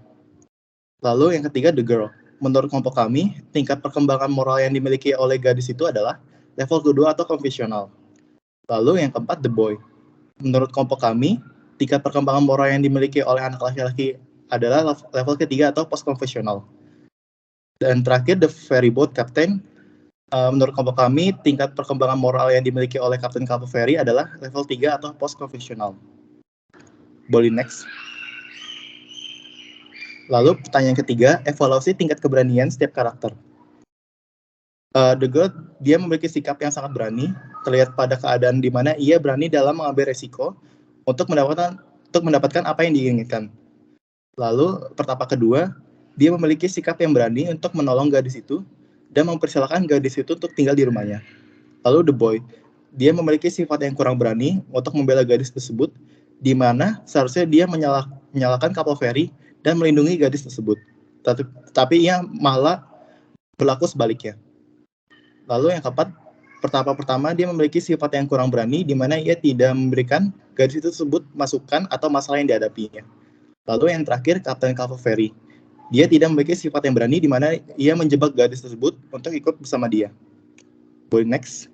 Lalu yang ketiga, The Girl. Menurut kelompok kami, tingkat perkembangan moral yang dimiliki oleh gadis itu adalah level kedua atau konvensional. Lalu yang keempat, The Boy. Menurut kelompok kami, tingkat perkembangan moral yang dimiliki oleh anak laki-laki adalah level ketiga atau post-konvensional. Dan terakhir, The Ferryboat Captain. Menurut kelompok kami, tingkat perkembangan moral yang dimiliki oleh Kapten Ferry adalah level 3 atau post-konvensional. Boleh next. Lalu pertanyaan ketiga, evaluasi tingkat keberanian setiap karakter. The God, dia memiliki sikap yang sangat berani, terlihat pada keadaan di mana ia berani dalam mengambil resiko untuk mendapatkan apa yang diinginkan. Lalu pertapa kedua, dia memiliki sikap yang berani untuk menolong gadis itu dan mempersilahkan gadis itu untuk tinggal di rumahnya. Lalu The Boy, dia memiliki sifat yang kurang berani untuk membela gadis tersebut, di mana seharusnya dia menyalahkan kapal feri dan melindungi gadis tersebut. Tapi ia malah berlaku sebaliknya. Lalu yang keempat, pertapa pertama dia memiliki sifat yang kurang berani, di mana ia tidak memberikan gadis itu tersebut masukan atau masalah yang dihadapinya. Lalu yang terakhir, Kapten Ferry. Dia tidak memiliki sifat yang berani, di mana ia menjebak gadis tersebut untuk ikut bersama dia. Boleh next.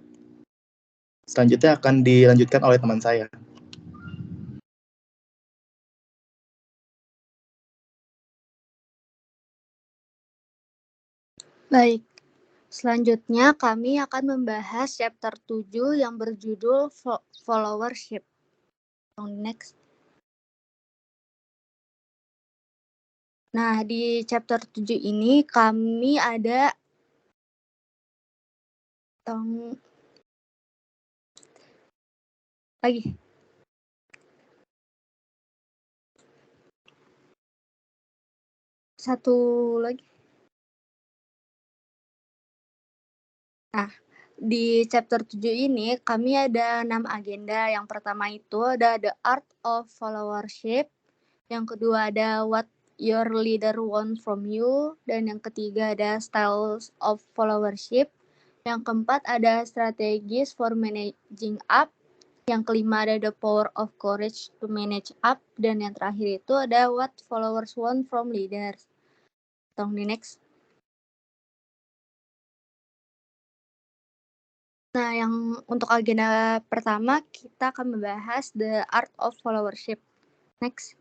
Selanjutnya akan dilanjutkan oleh teman saya. Baik, selanjutnya kami akan membahas chapter 7 yang berjudul followership. Next. Nah, di chapter 7 ini kami ada lagi. Satu lagi. Nah, di chapter 7 ini kami ada 6 agenda. Yang pertama itu ada The Art of Followership. Yang kedua ada What Your Leader Want From You. Dan yang ketiga ada Styles of Followership. Yang keempat ada Strategies for Managing Up. Yang kelima ada the power of courage to manage up. Dan yang terakhir itu ada what followers want from leaders. Tolong di next. Nah, yang untuk agenda pertama kita akan membahas the art of followership. Next.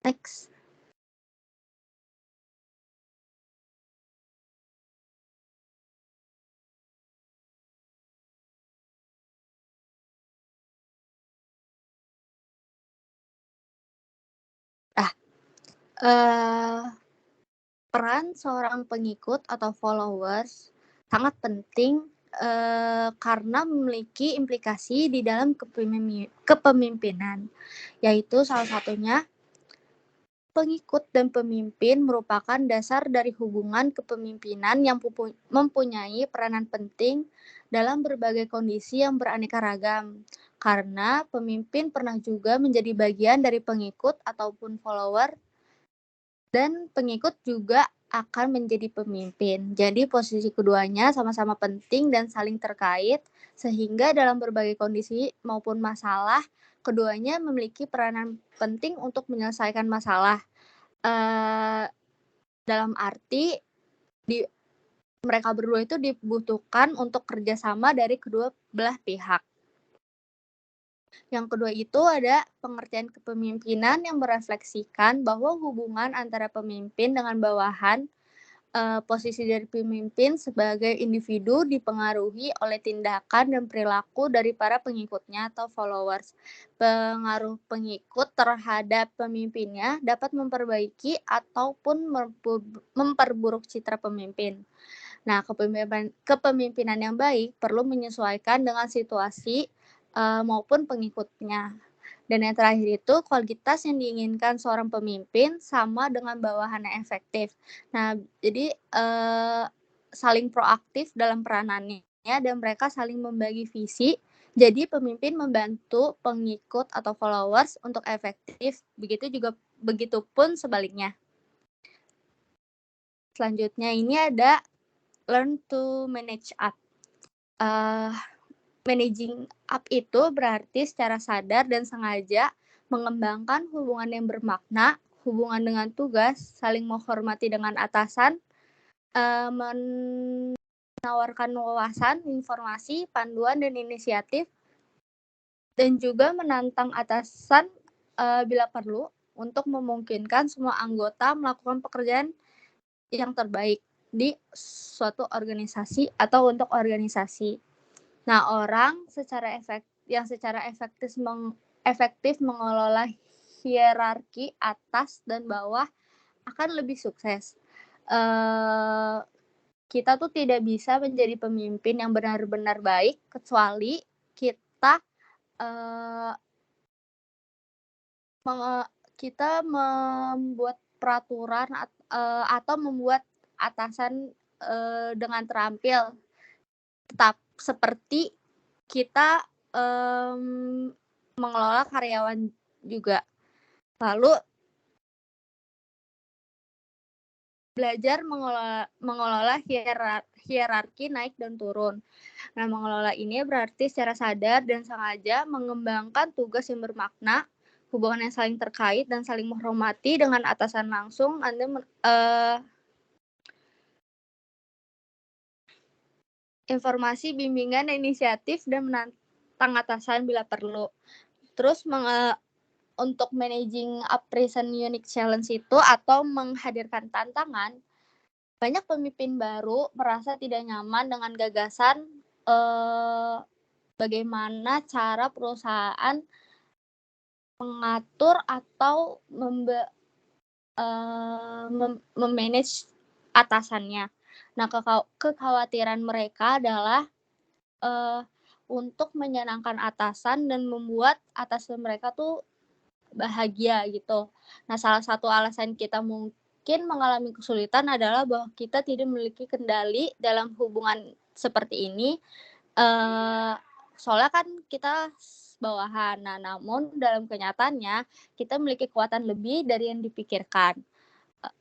Next. Peran seorang pengikut atau followers sangat penting karena memiliki implikasi di dalam kepemimpinan, yaitu salah satunya pengikut dan pemimpin merupakan dasar dari hubungan kepemimpinan yang mempunyai peranan penting dalam berbagai kondisi yang beraneka ragam. Karena pemimpin pernah juga menjadi bagian dari pengikut ataupun follower, dan pengikut juga akan menjadi pemimpin. Jadi posisi keduanya sama-sama penting dan saling terkait, sehingga dalam berbagai kondisi maupun masalah, keduanya memiliki peranan penting untuk menyelesaikan masalah. Dalam arti mereka berdua itu dibutuhkan untuk kerjasama dari kedua belah pihak. Yang kedua itu ada pengertian kepemimpinan yang merefleksikan bahwa hubungan antara pemimpin dengan bawahan, posisi dari pemimpin sebagai individu dipengaruhi oleh tindakan dan perilaku dari para pengikutnya atau followers. Pengaruh pengikut terhadap pemimpinnya dapat memperbaiki ataupun memperburuk citra pemimpin. Nah, kepemimpinan yang baik perlu menyesuaikan dengan situasi maupun pengikutnya. Dan yang terakhir itu kualitas yang diinginkan seorang pemimpin sama dengan bawahan yang efektif. Nah, jadi saling proaktif dalam peranannya dan mereka saling membagi visi. Jadi pemimpin membantu pengikut atau followers untuk efektif. Begitupun sebaliknya. Selanjutnya ini ada learn to manage up. Managing up itu berarti secara sadar dan sengaja mengembangkan hubungan yang bermakna, hubungan dengan tugas, saling menghormati dengan atasan, menawarkan wawasan, informasi, panduan, dan inisiatif, dan juga menantang atasan bila perlu untuk memungkinkan semua anggota melakukan pekerjaan yang terbaik di suatu organisasi atau untuk organisasi. Nah, orang secara efektif mengelola hierarki atas dan bawah akan lebih sukses. Kita tuh tidak bisa menjadi pemimpin yang benar-benar baik kecuali kita membuat peraturan atau membuat atasan dengan terampil. Tetap seperti kita mengelola karyawan juga. Lalu belajar mengelola hierarki naik dan turun. Nah, mengelola ini berarti secara sadar dan sengaja mengembangkan tugas yang bermakna, hubungan yang saling terkait dan saling menghormati dengan atasan langsung. Informasi, bimbingan, inisiatif, dan menantang atasan bila perlu. Terus untuk managing up present unique challenge itu atau menghadirkan tantangan, banyak pemimpin baru merasa tidak nyaman dengan gagasan bagaimana cara perusahaan mengatur atau memanage atasannya. Nah, kekhawatiran mereka adalah untuk menyenangkan atasan dan membuat atasan mereka tuh bahagia gitu. Nah, salah satu alasan kita mungkin mengalami kesulitan adalah bahwa kita tidak memiliki kendali dalam hubungan seperti ini. Soalnya kan kita bawahan. Nah, namun dalam kenyataannya kita memiliki kekuatan lebih dari yang dipikirkan.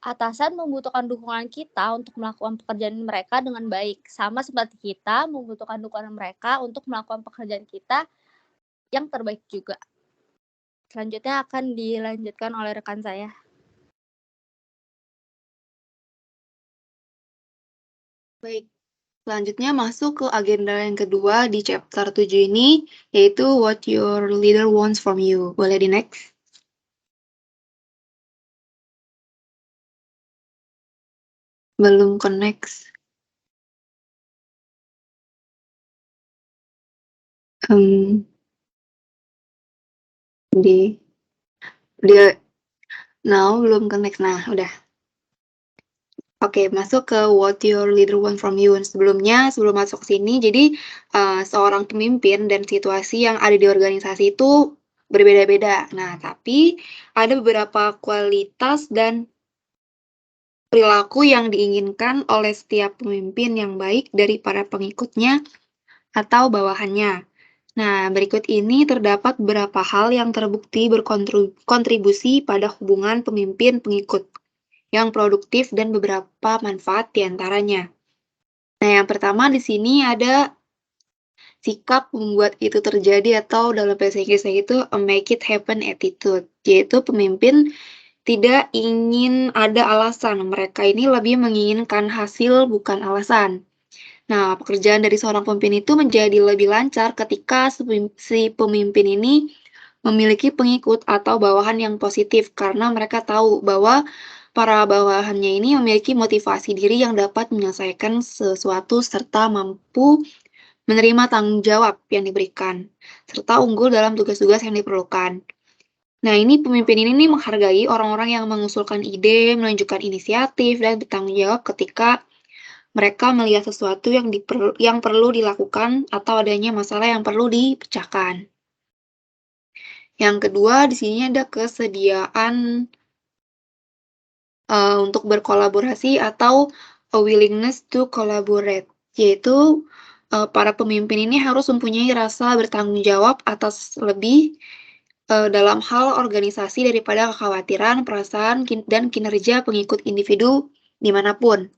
atasan membutuhkan dukungan kita untuk melakukan pekerjaan mereka dengan baik, sama seperti kita membutuhkan dukungan mereka untuk melakukan pekerjaan kita yang terbaik juga. Selanjutnya akan dilanjutkan oleh rekan saya. Baik, selanjutnya masuk ke agenda yang kedua di chapter 7 ini, yaitu what your leader wants from you. Boleh di next? Belum connect. Dia now belum connect. Nah, udah. Oke, masuk ke what your leader want from you. Sebelum masuk ke sini, jadi seorang pemimpin dan situasi yang ada di organisasi itu berbeda-beda. Nah, tapi ada beberapa kualitas dan perilaku yang diinginkan oleh setiap pemimpin yang baik dari para pengikutnya atau bawahannya. Nah, berikut ini terdapat beberapa hal yang terbukti berkontribusi pada hubungan pemimpin-pengikut yang produktif dan beberapa manfaat diantaranya. Nah, yang pertama di sini ada sikap membuat itu terjadi atau dalam bahasa Inggrisnya itu a make it happen attitude, yaitu pemimpin tidak ingin ada alasan, mereka ini lebih menginginkan hasil bukan alasan. Nah, pekerjaan dari seorang pemimpin itu menjadi lebih lancar ketika si pemimpin ini memiliki pengikut atau bawahan yang positif karena mereka tahu bahwa para bawahannya ini memiliki motivasi diri yang dapat menyelesaikan sesuatu serta mampu menerima tanggung jawab yang diberikan, serta unggul dalam tugas-tugas yang diperlukan. Nah, ini pemimpin ini nih menghargai orang-orang yang mengusulkan ide, menunjukkan inisiatif, dan bertanggung jawab ketika mereka melihat sesuatu yang perlu dilakukan atau adanya masalah yang perlu dipecahkan. Yang kedua, di sini ada kesediaan untuk berkolaborasi atau a willingness to collaborate, yaitu para pemimpin ini harus mempunyai rasa bertanggung jawab atas lebih dalam hal organisasi daripada kekhawatiran, perasaan, dan kinerja pengikut individu dimanapun.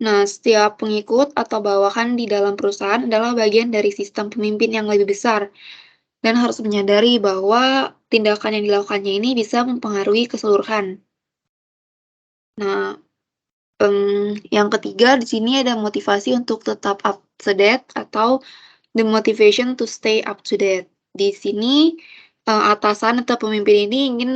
Nah, setiap pengikut atau bawahan di dalam perusahaan adalah bagian dari sistem pemimpin yang lebih besar dan harus menyadari bahwa tindakan yang dilakukannya ini bisa mempengaruhi keseluruhan. Nah, yang ketiga di sini ada motivasi untuk tetap up to date atau the motivation to stay up to date. Di sini atasan atau pemimpin ini ingin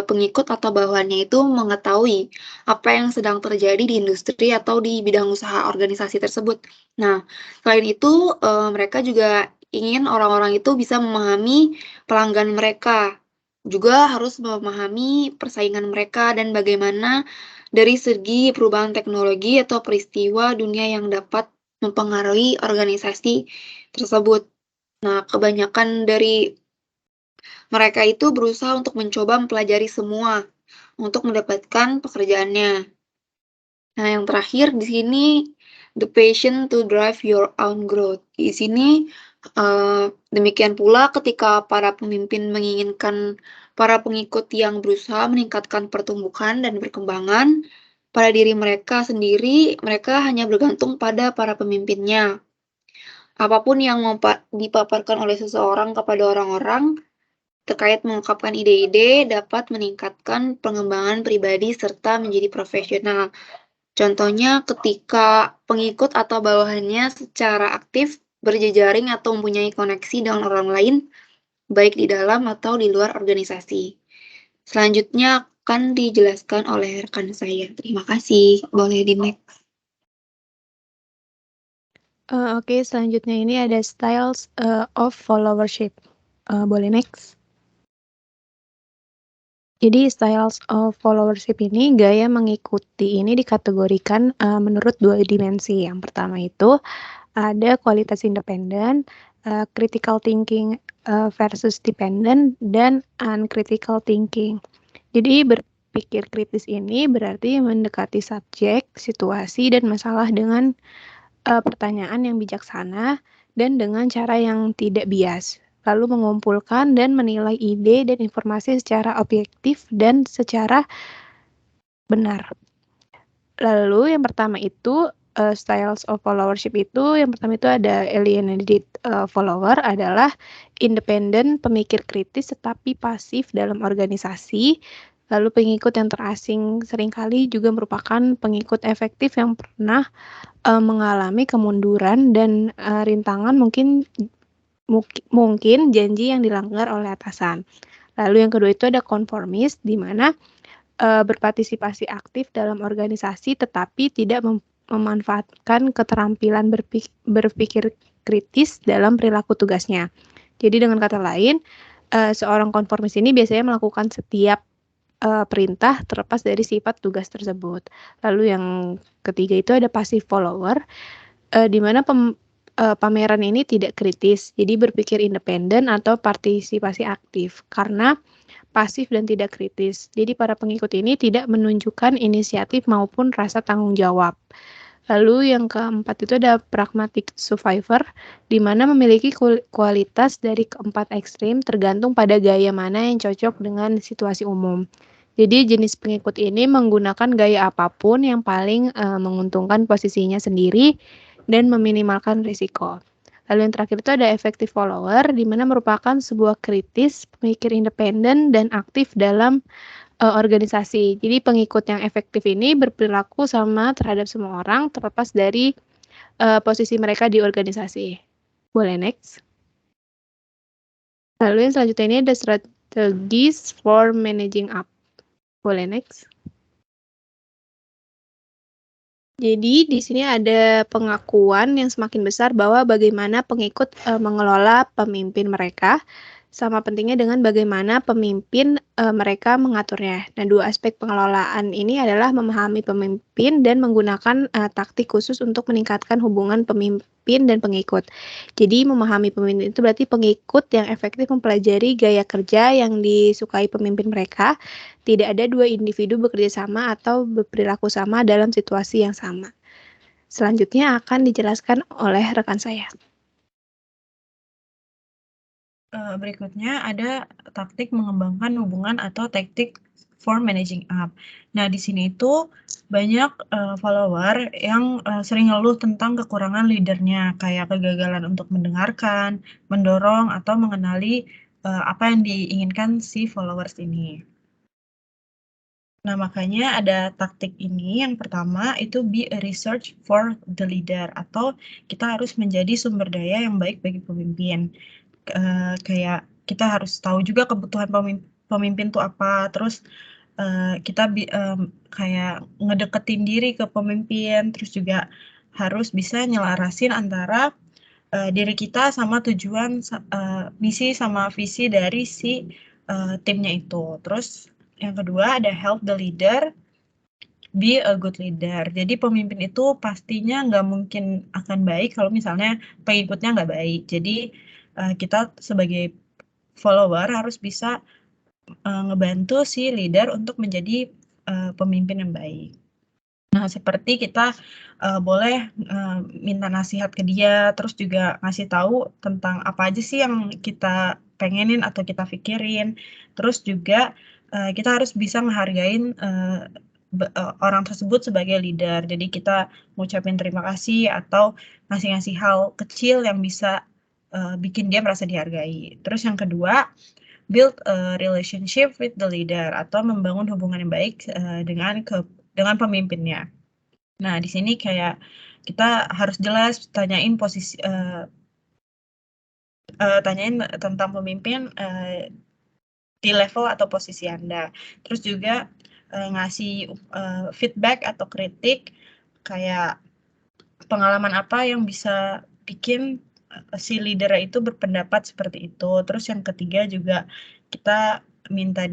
pengikut atau bawahannya itu mengetahui apa yang sedang terjadi di industri atau di bidang usaha organisasi tersebut. Nah, selain itu mereka juga ingin orang-orang itu bisa memahami pelanggan mereka, juga harus memahami persaingan mereka dan bagaimana dari segi perubahan teknologi atau peristiwa dunia yang dapat mempengaruhi organisasi tersebut. Nah, kebanyakan dari mereka itu berusaha untuk mencoba mempelajari semua untuk mendapatkan pekerjaannya. Nah, yang terakhir di sini the passion to drive your own growth. Di sini demikian pula ketika para pemimpin menginginkan para pengikut yang berusaha meningkatkan pertumbuhan dan perkembangan pada diri mereka sendiri, mereka hanya bergantung pada para pemimpinnya. Apapun yang dipaparkan oleh seseorang kepada orang-orang terkait mengungkapkan ide-ide dapat meningkatkan pengembangan pribadi serta menjadi profesional. Contohnya ketika pengikut atau bawahannya secara aktif berjejaring atau mempunyai koneksi dengan orang lain, baik di dalam atau di luar organisasi. Selanjutnya akan dijelaskan oleh rekan saya. Terima kasih. Boleh di next. Oke, selanjutnya ini ada styles of followership. Boleh next. Jadi styles of followership ini gaya mengikuti ini dikategorikan menurut dua dimensi. Yang pertama itu ada kualitas independen, critical thinking versus dependent, dan uncritical thinking. Jadi berpikir kritis ini berarti mendekati subjek, situasi, dan masalah dengan pertanyaan yang bijaksana dan dengan cara yang tidak bias. Lalu mengumpulkan dan menilai ide dan informasi secara objektif dan secara Benar. Lalu yang pertama itu styles of followership itu yang pertama itu ada alienated follower adalah independen, pemikir kritis tetapi pasif dalam organisasi. Lalu pengikut yang terasing seringkali juga merupakan pengikut efektif yang pernah mengalami kemunduran dan rintangan mungkin janji yang dilanggar oleh atasan. Lalu yang kedua itu ada konformis di mana berpartisipasi aktif dalam organisasi tetapi tidak memanfaatkan keterampilan berpikir kritis dalam perilaku tugasnya. Jadi dengan kata lain, seorang konformis ini biasanya melakukan setiap perintah terlepas dari sifat tugas tersebut. Lalu yang ketiga itu ada passive follower, di mana pameran ini tidak kritis, jadi berpikir independen atau partisipasi aktif karena pasif dan tidak kritis. Jadi para pengikut ini tidak menunjukkan inisiatif maupun rasa tanggung jawab. Lalu yang keempat itu ada pragmatic survivor, di mana memiliki kualitas dari keempat ekstrim tergantung pada gaya mana yang cocok dengan situasi umum. Jadi jenis pengikut ini menggunakan gaya apapun yang paling menguntungkan posisinya sendiri dan meminimalkan risiko. Lalu yang terakhir itu ada effective follower, di mana merupakan sebuah kritis, pemikir independen, dan aktif dalam organisasi. Jadi pengikut yang efektif ini berperilaku sama terhadap semua orang, terlepas dari posisi mereka di organisasi. Boleh next. Lalu yang selanjutnya ini ada strategies for managing up. Boleh next. Jadi di sini ada pengakuan yang semakin besar bahwa bagaimana pengikut mengelola pemimpin mereka, sama pentingnya dengan bagaimana pemimpin mereka mengaturnya. Nah, dua aspek pengelolaan ini adalah memahami pemimpin dan menggunakan taktik khusus untuk meningkatkan hubungan pemimpin dan pengikut. Jadi memahami pemimpin itu berarti pengikut yang efektif mempelajari gaya kerja yang disukai pemimpin mereka. Tidak ada dua individu bekerja sama atau berperilaku sama dalam situasi yang sama. Selanjutnya akan dijelaskan oleh rekan saya. Berikutnya ada taktik mengembangkan hubungan atau taktik for managing up. Nah, di sini itu banyak follower yang sering ngeluh tentang kekurangan leadernya, kayak kegagalan untuk mendengarkan, mendorong, atau mengenali apa yang diinginkan si followers ini. Nah, makanya ada taktik ini. Yang pertama itu be a research for the leader, atau kita harus menjadi sumber daya yang baik bagi pemimpin. Kayak kita harus tahu juga kebutuhan pemimpin tuh apa, terus kita kayak ngedeketin diri ke pemimpin, terus juga harus bisa nyelarasin antara diri kita sama tujuan misi sama visi dari si timnya itu. Terus yang kedua ada help the leader be a good leader. Jadi pemimpin itu pastinya nggak mungkin akan baik kalau misalnya pengikutnya nggak baik. Jadi kita sebagai follower harus bisa ngebantu si leader untuk menjadi pemimpin yang baik. Nah, seperti kita boleh minta nasihat ke dia, terus juga ngasih tahu tentang apa aja sih yang kita pengenin atau kita pikirin. Terus juga kita harus bisa menghargain orang tersebut sebagai leader. Jadi kita ngucapin terima kasih atau ngasih-ngasih hal kecil yang bisa bikin dia merasa dihargai. Terus yang kedua, build a relationship with the leader atau membangun hubungan yang baik dengan pemimpinnya. Nah, di sini kayak kita harus jelas tanyain tanyain tentang pemimpin di level atau posisi Anda. Terus juga ngasih feedback atau kritik kayak pengalaman apa yang bisa bikin si leader itu berpendapat seperti itu. Terus yang ketiga juga kita minta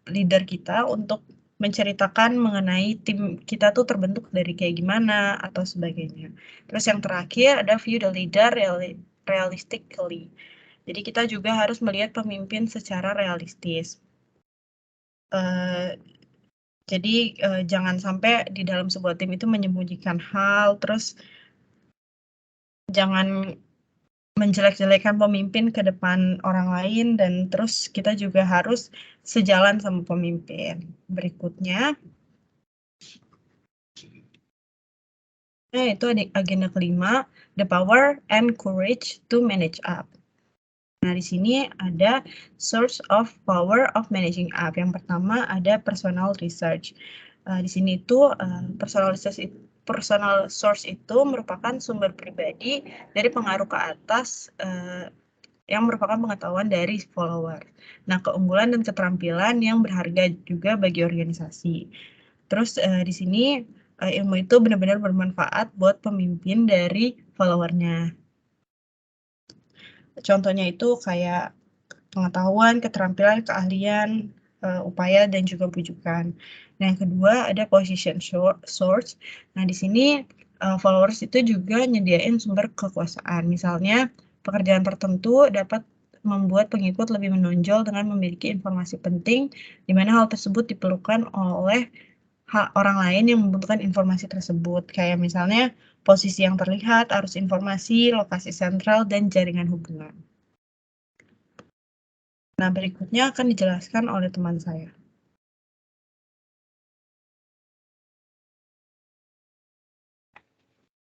leader kita untuk menceritakan mengenai tim kita tuh terbentuk dari kayak gimana atau sebagainya. Terus yang terakhir ada view the leader realistically. Jadi kita juga harus melihat pemimpin secara realistis. Jadi jangan sampai di dalam sebuah tim itu menyembunyikan hal, terus jangan menjelek-jelekan pemimpin ke depan orang lain, dan terus kita juga harus sejalan sama pemimpin. Berikutnya Nah, itu agenda kelima, the power and courage to manage up. Nah, di sini ada source of power of managing up. Yang pertama ada personal research. Di sini itu personal source itu merupakan sumber pribadi dari pengaruh ke atas yang merupakan pengetahuan dari follower. Nah, keunggulan dan keterampilan yang berharga juga bagi organisasi. Terus di sini ilmu itu benar-benar bermanfaat buat pemimpin dari followernya. Contohnya itu kayak pengetahuan, keterampilan, keahlian, upaya, dan juga bujukan. Nah, yang kedua ada position source. Nah, di sini followers itu juga nyediain sumber kekuasaan. Misalnya, pekerjaan tertentu dapat membuat pengikut lebih menonjol dengan memiliki informasi penting, di mana hal tersebut diperlukan oleh orang lain yang membutuhkan informasi tersebut. Kayak misalnya, posisi yang terlihat, arus informasi, lokasi sentral, dan jaringan hubungan. Nah, berikutnya akan dijelaskan oleh teman saya.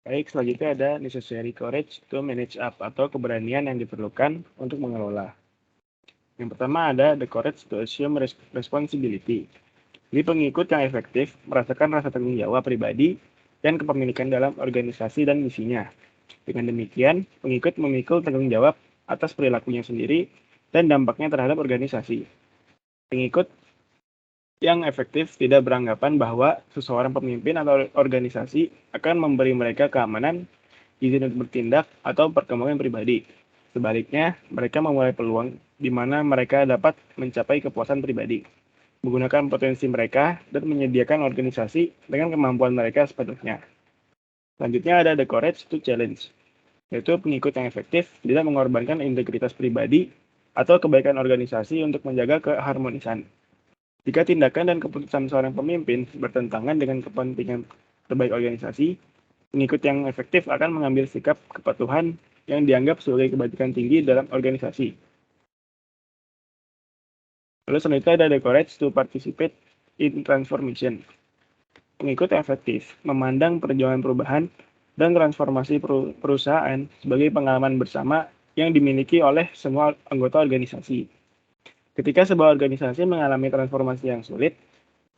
Baik, selanjutnya ada necessary courage to manage up atau keberanian yang diperlukan untuk mengelola. Yang pertama ada the courage to assume responsibility. Jadi pengikut yang efektif merasakan rasa tanggung jawab pribadi dan kepemilikan dalam organisasi dan misinya. Dengan demikian, pengikut memikul tanggung jawab atas perilakunya sendiri dan dampaknya terhadap organisasi. Pengikut yang efektif tidak beranggapan bahwa seseorang pemimpin atau organisasi akan memberi mereka keamanan, izin untuk bertindak, atau perkembangan pribadi. Sebaliknya, mereka memulai peluang di mana mereka dapat mencapai kepuasan pribadi, menggunakan potensi mereka, dan menyediakan organisasi dengan kemampuan mereka sepenuhnya. Selanjutnya ada the courage to challenge, yaitu pengikut yang efektif tidak mengorbankan integritas pribadi atau kebaikan organisasi untuk menjaga keharmonisan. Jika tindakan dan keputusan seorang pemimpin bertentangan dengan kepentingan terbaik organisasi, pengikut yang efektif akan mengambil sikap kepatuhan yang dianggap sebagai kebajikan tinggi dalam organisasi. Lalu selanjutnya ada the courage to participate in transformation. Pengikut yang efektif memandang perjuangan perubahan dan transformasi perusahaan sebagai pengalaman bersama yang dimiliki oleh semua anggota organisasi. Ketika sebuah organisasi mengalami transformasi yang sulit,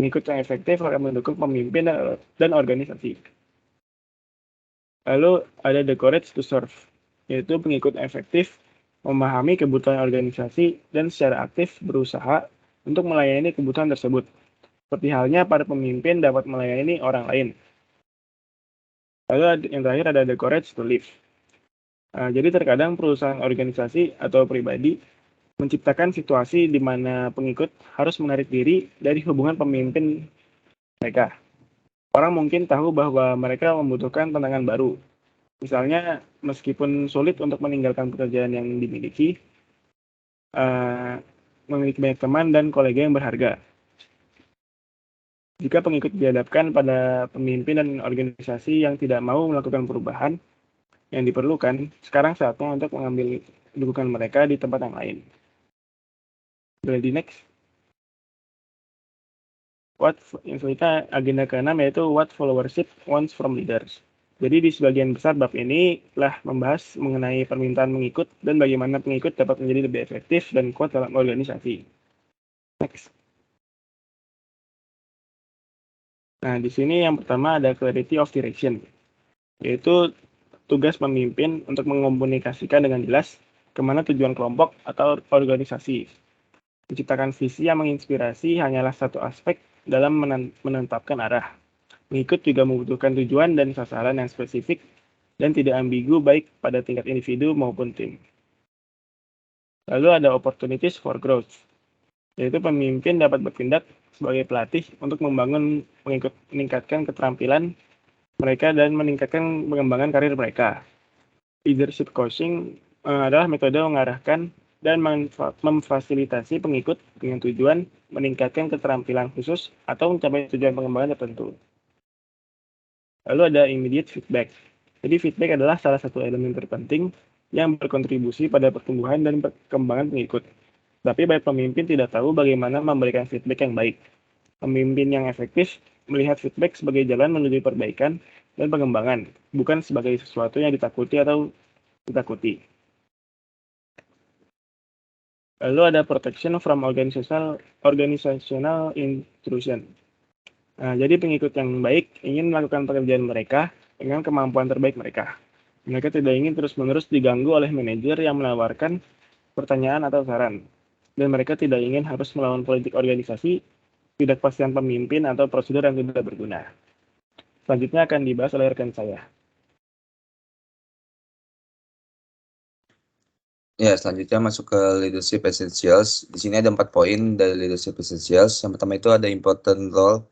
pengikut yang efektif akan mendukung pemimpin dan organisasi. Lalu ada the courage to serve, yaitu pengikut yang efektif memahami kebutuhan organisasi dan secara aktif berusaha untuk melayani kebutuhan tersebut. Seperti halnya para pemimpin dapat melayani orang lain. Lalu yang terakhir ada the courage to live. Jadi terkadang perusahaan organisasi atau pribadi menciptakan situasi di mana pengikut harus menarik diri dari hubungan pemimpin mereka. Orang mungkin tahu bahwa mereka membutuhkan tantangan baru. Misalnya, meskipun sulit untuk meninggalkan pekerjaan yang dimiliki, memiliki banyak teman dan kolega yang berharga. Jika pengikut dihadapkan pada pemimpin dan organisasi yang tidak mau melakukan perubahan yang diperlukan, sekarang saatnya untuk mengambil dukungan mereka di tempat yang lain. Jadi next. Yang selanjutnya agenda ke-6 yaitu what followership wants from leaders. Jadi di sebagian besar bab ini telah membahas mengenai permintaan mengikut dan bagaimana pengikut dapat menjadi lebih efektif dan kuat dalam organisasi. Next. Nah, di sini yang pertama ada clarity of direction, yaitu tugas pemimpin untuk mengkomunikasikan dengan jelas kemana tujuan kelompok atau organisasi. Menciptakan visi yang menginspirasi hanyalah satu aspek dalam menetapkan arah. Pengikut juga membutuhkan tujuan dan sasaran yang spesifik dan tidak ambigu baik pada tingkat individu maupun tim. Lalu ada opportunities for growth, yaitu pemimpin dapat bertindak sebagai pelatih untuk membangun pengikut, meningkatkan keterampilan mereka dan meningkatkan pengembangan karir mereka. Leadership coaching adalah metode mengarahkan dan memfasilitasi pengikut dengan tujuan meningkatkan keterampilan khusus atau mencapai tujuan pengembangan tertentu. Lalu ada immediate feedback. Jadi feedback adalah salah satu elemen terpenting yang berkontribusi pada pertumbuhan dan perkembangan pengikut. Tapi banyak pemimpin tidak tahu bagaimana memberikan feedback yang baik. Pemimpin yang efektif melihat feedback sebagai jalan menuju perbaikan dan pengembangan, bukan sebagai sesuatu yang ditakuti atau ditakuti. Lalu ada protection from organizational intrusion. Nah, jadi pengikut yang baik ingin melakukan pekerjaan mereka dengan kemampuan terbaik mereka. Mereka tidak ingin terus-menerus diganggu oleh manajer yang menawarkan pertanyaan atau saran. Dan mereka tidak ingin harus melawan politik organisasi, ketidakpastian pemimpin, atau prosedur yang tidak berguna. Selanjutnya akan dibahas oleh rekan saya. Ya, selanjutnya masuk ke leadership essentials. Di sini ada 4 poin dari leadership essentials. Yang pertama itu ada important role,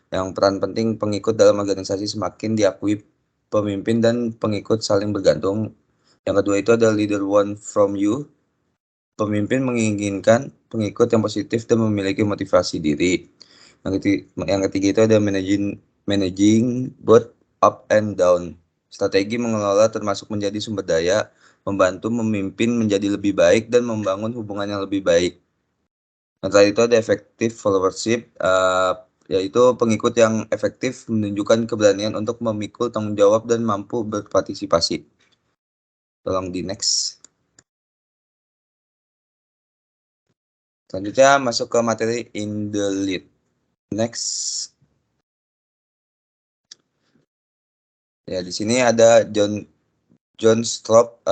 yang peran penting pengikut dalam organisasi semakin diakui pemimpin dan pengikut saling bergantung. Yang kedua itu ada leader want from you. Pemimpin menginginkan pengikut yang positif dan memiliki motivasi diri. Yang ketiga itu ada managing both up and down. Strategi mengelola termasuk menjadi sumber daya, membantu memimpin menjadi lebih baik dan membangun hubungan yang lebih baik. Yang terakhir itu ada effective followership, yaitu pengikut yang efektif menunjukkan keberanian untuk memikul tanggung jawab dan mampu berpartisipasi. Tolong di next. Selanjutnya masuk ke materi in the lead. Next. Ya, di sini ada John Stroop,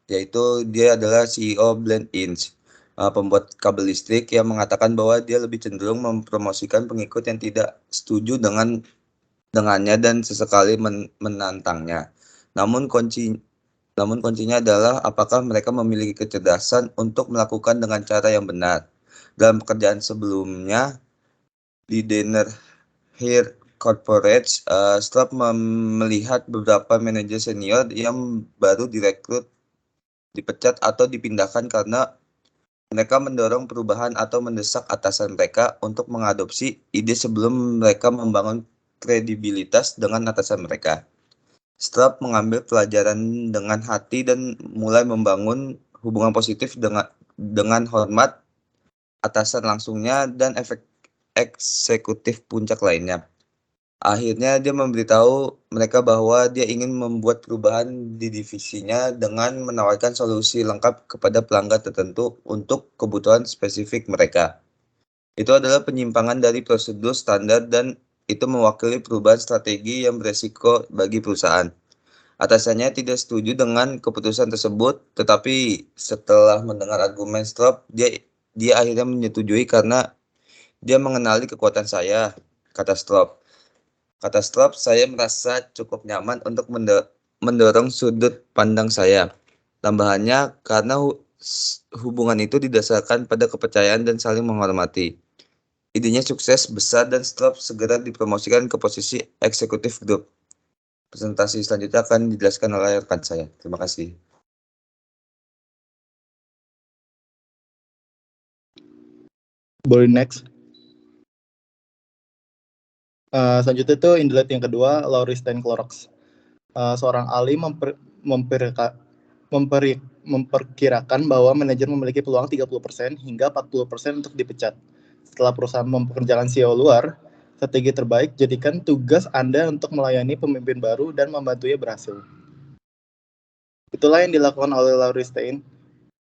yaitu dia adalah CEO Blend Inch, pembuat kabel listrik, yang mengatakan bahwa dia lebih cenderung mempromosikan pengikut yang tidak setuju dengannya dan sesekali menantangnya. Namun kuncinya adalah apakah mereka memiliki kecerdasan untuk melakukan dengan cara yang benar. Dalam pekerjaan sebelumnya di Danaher Corporate, Stroop melihat beberapa manajer senior yang baru direkrut dipecat atau dipindahkan karena mereka mendorong perubahan atau mendesak atasan mereka untuk mengadopsi ide sebelum mereka membangun kredibilitas dengan atasan mereka. Stroop mengambil pelajaran dengan hati dan mulai membangun hubungan positif dengan hormat atasan langsungnya dan eksekutif puncak lainnya. Akhirnya dia memberitahu mereka bahwa dia ingin membuat perubahan di divisinya dengan menawarkan solusi lengkap kepada pelanggan tertentu untuk kebutuhan spesifik mereka. Itu adalah penyimpangan dari prosedur standar dan itu mewakili perubahan strategi yang beresiko bagi perusahaan. Atasannya tidak setuju dengan keputusan tersebut, tetapi setelah mendengar argumen Stroop, dia akhirnya menyetujui karena dia mengenali kekuatan saya, kata Stroop. Kata Stroop, saya merasa cukup nyaman untuk mendorong sudut pandang saya. Tambahannya, karena hubungan itu didasarkan pada kepercayaan dan saling menghormati. Idenya sukses besar dan Stroop segera dipromosikan ke posisi eksekutif grup. Presentasi selanjutnya akan dijelaskan oleh rekan saya. Terima kasih. Boleh next. Selanjutnya itu in the lead yang kedua, Laurie Stein Clorox. Seorang ahli memperkirakan bahwa manajer memiliki peluang 30% hingga 40% untuk dipecat. Setelah perusahaan mempekerjakan CEO luar, strategi terbaik jadikan tugas Anda untuk melayani pemimpin baru dan membantunya berhasil. Itulah yang dilakukan oleh Laurie Stein,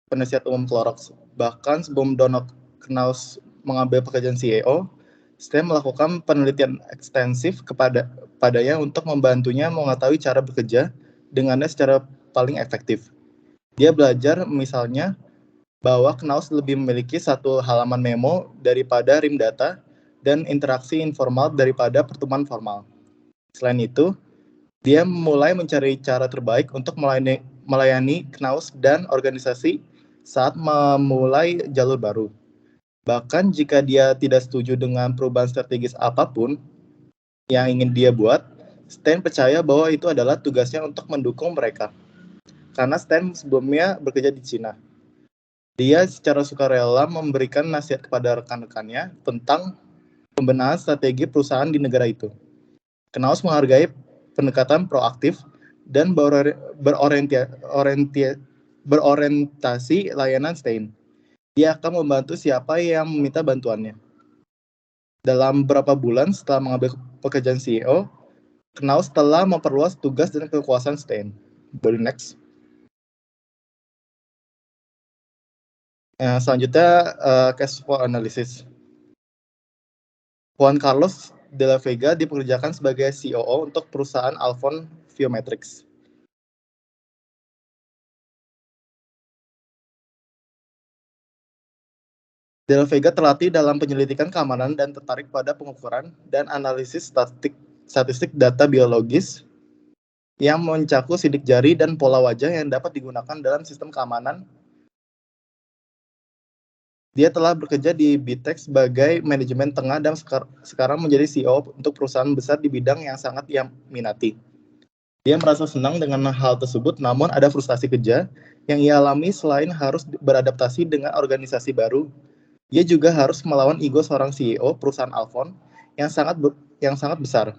penasihat umum Clorox. Bahkan sebelum Donald Knaus mengambil pekerjaan CEO, Stein melakukan penelitian ekstensif kepadanya untuk membantunya mengetahui cara bekerja dengannya secara paling efektif. Dia belajar misalnya bahwa Knaus lebih memiliki satu halaman memo daripada rim data dan interaksi informal daripada pertemuan formal. Selain itu, dia mulai mencari cara terbaik untuk melayani Knaus dan organisasi saat memulai jalur baru. Bahkan jika dia tidak setuju dengan perubahan strategis apapun yang ingin dia buat, Stein percaya bahwa itu adalah tugasnya untuk mendukung mereka. Karena Stein sebelumnya bekerja di Cina. Dia secara sukarela memberikan nasihat kepada rekan-rekannya tentang pembenahan strategi perusahaan di negara itu. Knaus menghargai pendekatan proaktif dan berorientasi layanan Stein. Dia akan membantu siapa yang meminta bantuannya. Dalam beberapa bulan setelah mengambil pekerjaan CEO, Knaus telah memperluas tugas dan kekuasaan Stein. Boleh next. Selanjutnya cash flow analysis. Juan Carlos de la Vega dipekerjakan sebagai COO untuk perusahaan Alphon Biometrics. De la Vega terlatih dalam penyelidikan keamanan dan tertarik pada pengukuran dan analisis statistik data biologis yang mencakup sidik jari dan pola wajah yang dapat digunakan dalam sistem keamanan. Dia telah bekerja di Bitex sebagai manajemen tengah dan sekarang menjadi CEO untuk perusahaan besar di bidang yang sangat ia minati. Dia merasa senang dengan hal tersebut, namun ada frustasi kerja yang ia alami selain harus beradaptasi dengan organisasi baru. Dia juga harus melawan ego seorang CEO perusahaan Alphon yang sangat besar.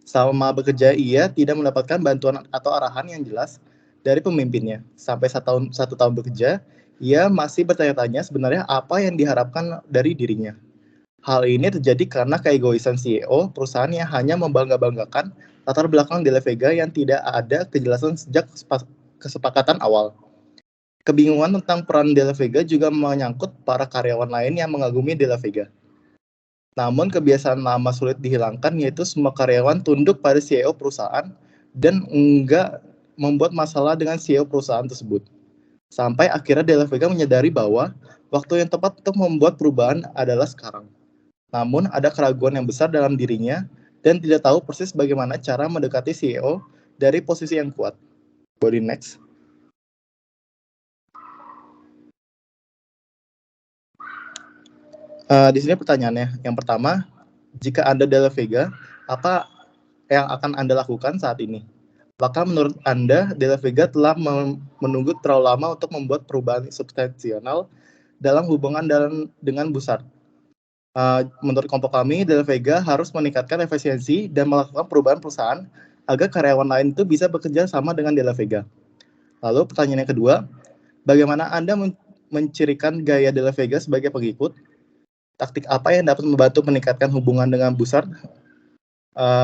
Selama bekerja, ia tidak mendapatkan bantuan atau arahan yang jelas dari pemimpinnya. Sampai satu tahun bekerja, ia masih bertanya-tanya sebenarnya apa yang diharapkan dari dirinya. Hal ini terjadi karena keegoisan CEO perusahaan yang hanya membangga-banggakan latar belakang De La Vega yang tidak ada kejelasan sejak kesepakatan awal. Kebingungan tentang peran De La Vega juga menyangkut para karyawan lain yang mengagumi De La Vega. Namun kebiasaan lama sulit dihilangkan, yaitu semua karyawan tunduk pada CEO perusahaan dan enggak membuat masalah dengan CEO perusahaan tersebut. Sampai akhirnya De La Vega menyadari bahwa waktu yang tepat untuk membuat perubahan adalah sekarang. Namun ada keraguan yang besar dalam dirinya dan tidak tahu persis bagaimana cara mendekati CEO dari posisi yang kuat. Body next. Di sini pertanyaannya. Yang pertama, jika Anda De La Vega, apa yang akan Anda lakukan saat ini? Apakah menurut Anda De La Vega telah menunggu terlalu lama untuk membuat perubahan substansial dalam hubungan dengan Bussard? Menurut kelompok kami, De La Vega harus meningkatkan efisiensi dan melakukan perubahan perusahaan agar karyawan lain itu bisa bekerja sama dengan De La Vega. Lalu pertanyaan yang kedua, bagaimana Anda mencirikan gaya De La Vega sebagai pengikut? Taktik apa yang dapat membantu meningkatkan hubungan dengan Bussard?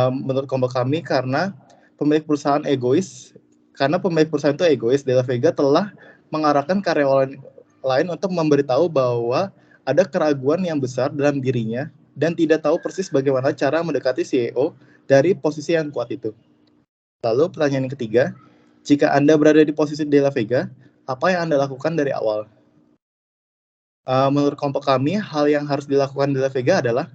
Menurut kelompok kami, karena pemilik perusahaan itu egois, De La Vega telah mengarahkan karyawan lain untuk memberitahu bahwa ada keraguan yang besar dalam dirinya dan tidak tahu persis bagaimana cara mendekati CEO dari posisi yang kuat itu. Lalu pertanyaan yang ketiga, jika Anda berada di posisi De La Vega, apa yang Anda lakukan dari awal? Menurut kelompok kami, hal yang harus dilakukan De La Vega adalah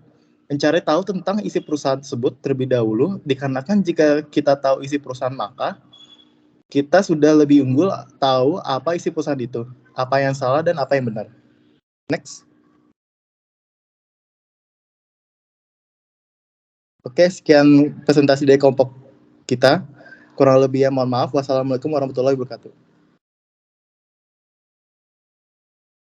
mencari tahu tentang isi perusahaan tersebut terlebih dahulu, dikarenakan jika kita tahu isi perusahaan, maka kita sudah lebih unggul tahu apa isi perusahaan itu, apa yang salah dan apa yang benar. Next. Oke, sekian presentasi dari kelompok kita. Kurang lebihnya mohon maaf. Wassalamualaikum warahmatullahi wabarakatuh.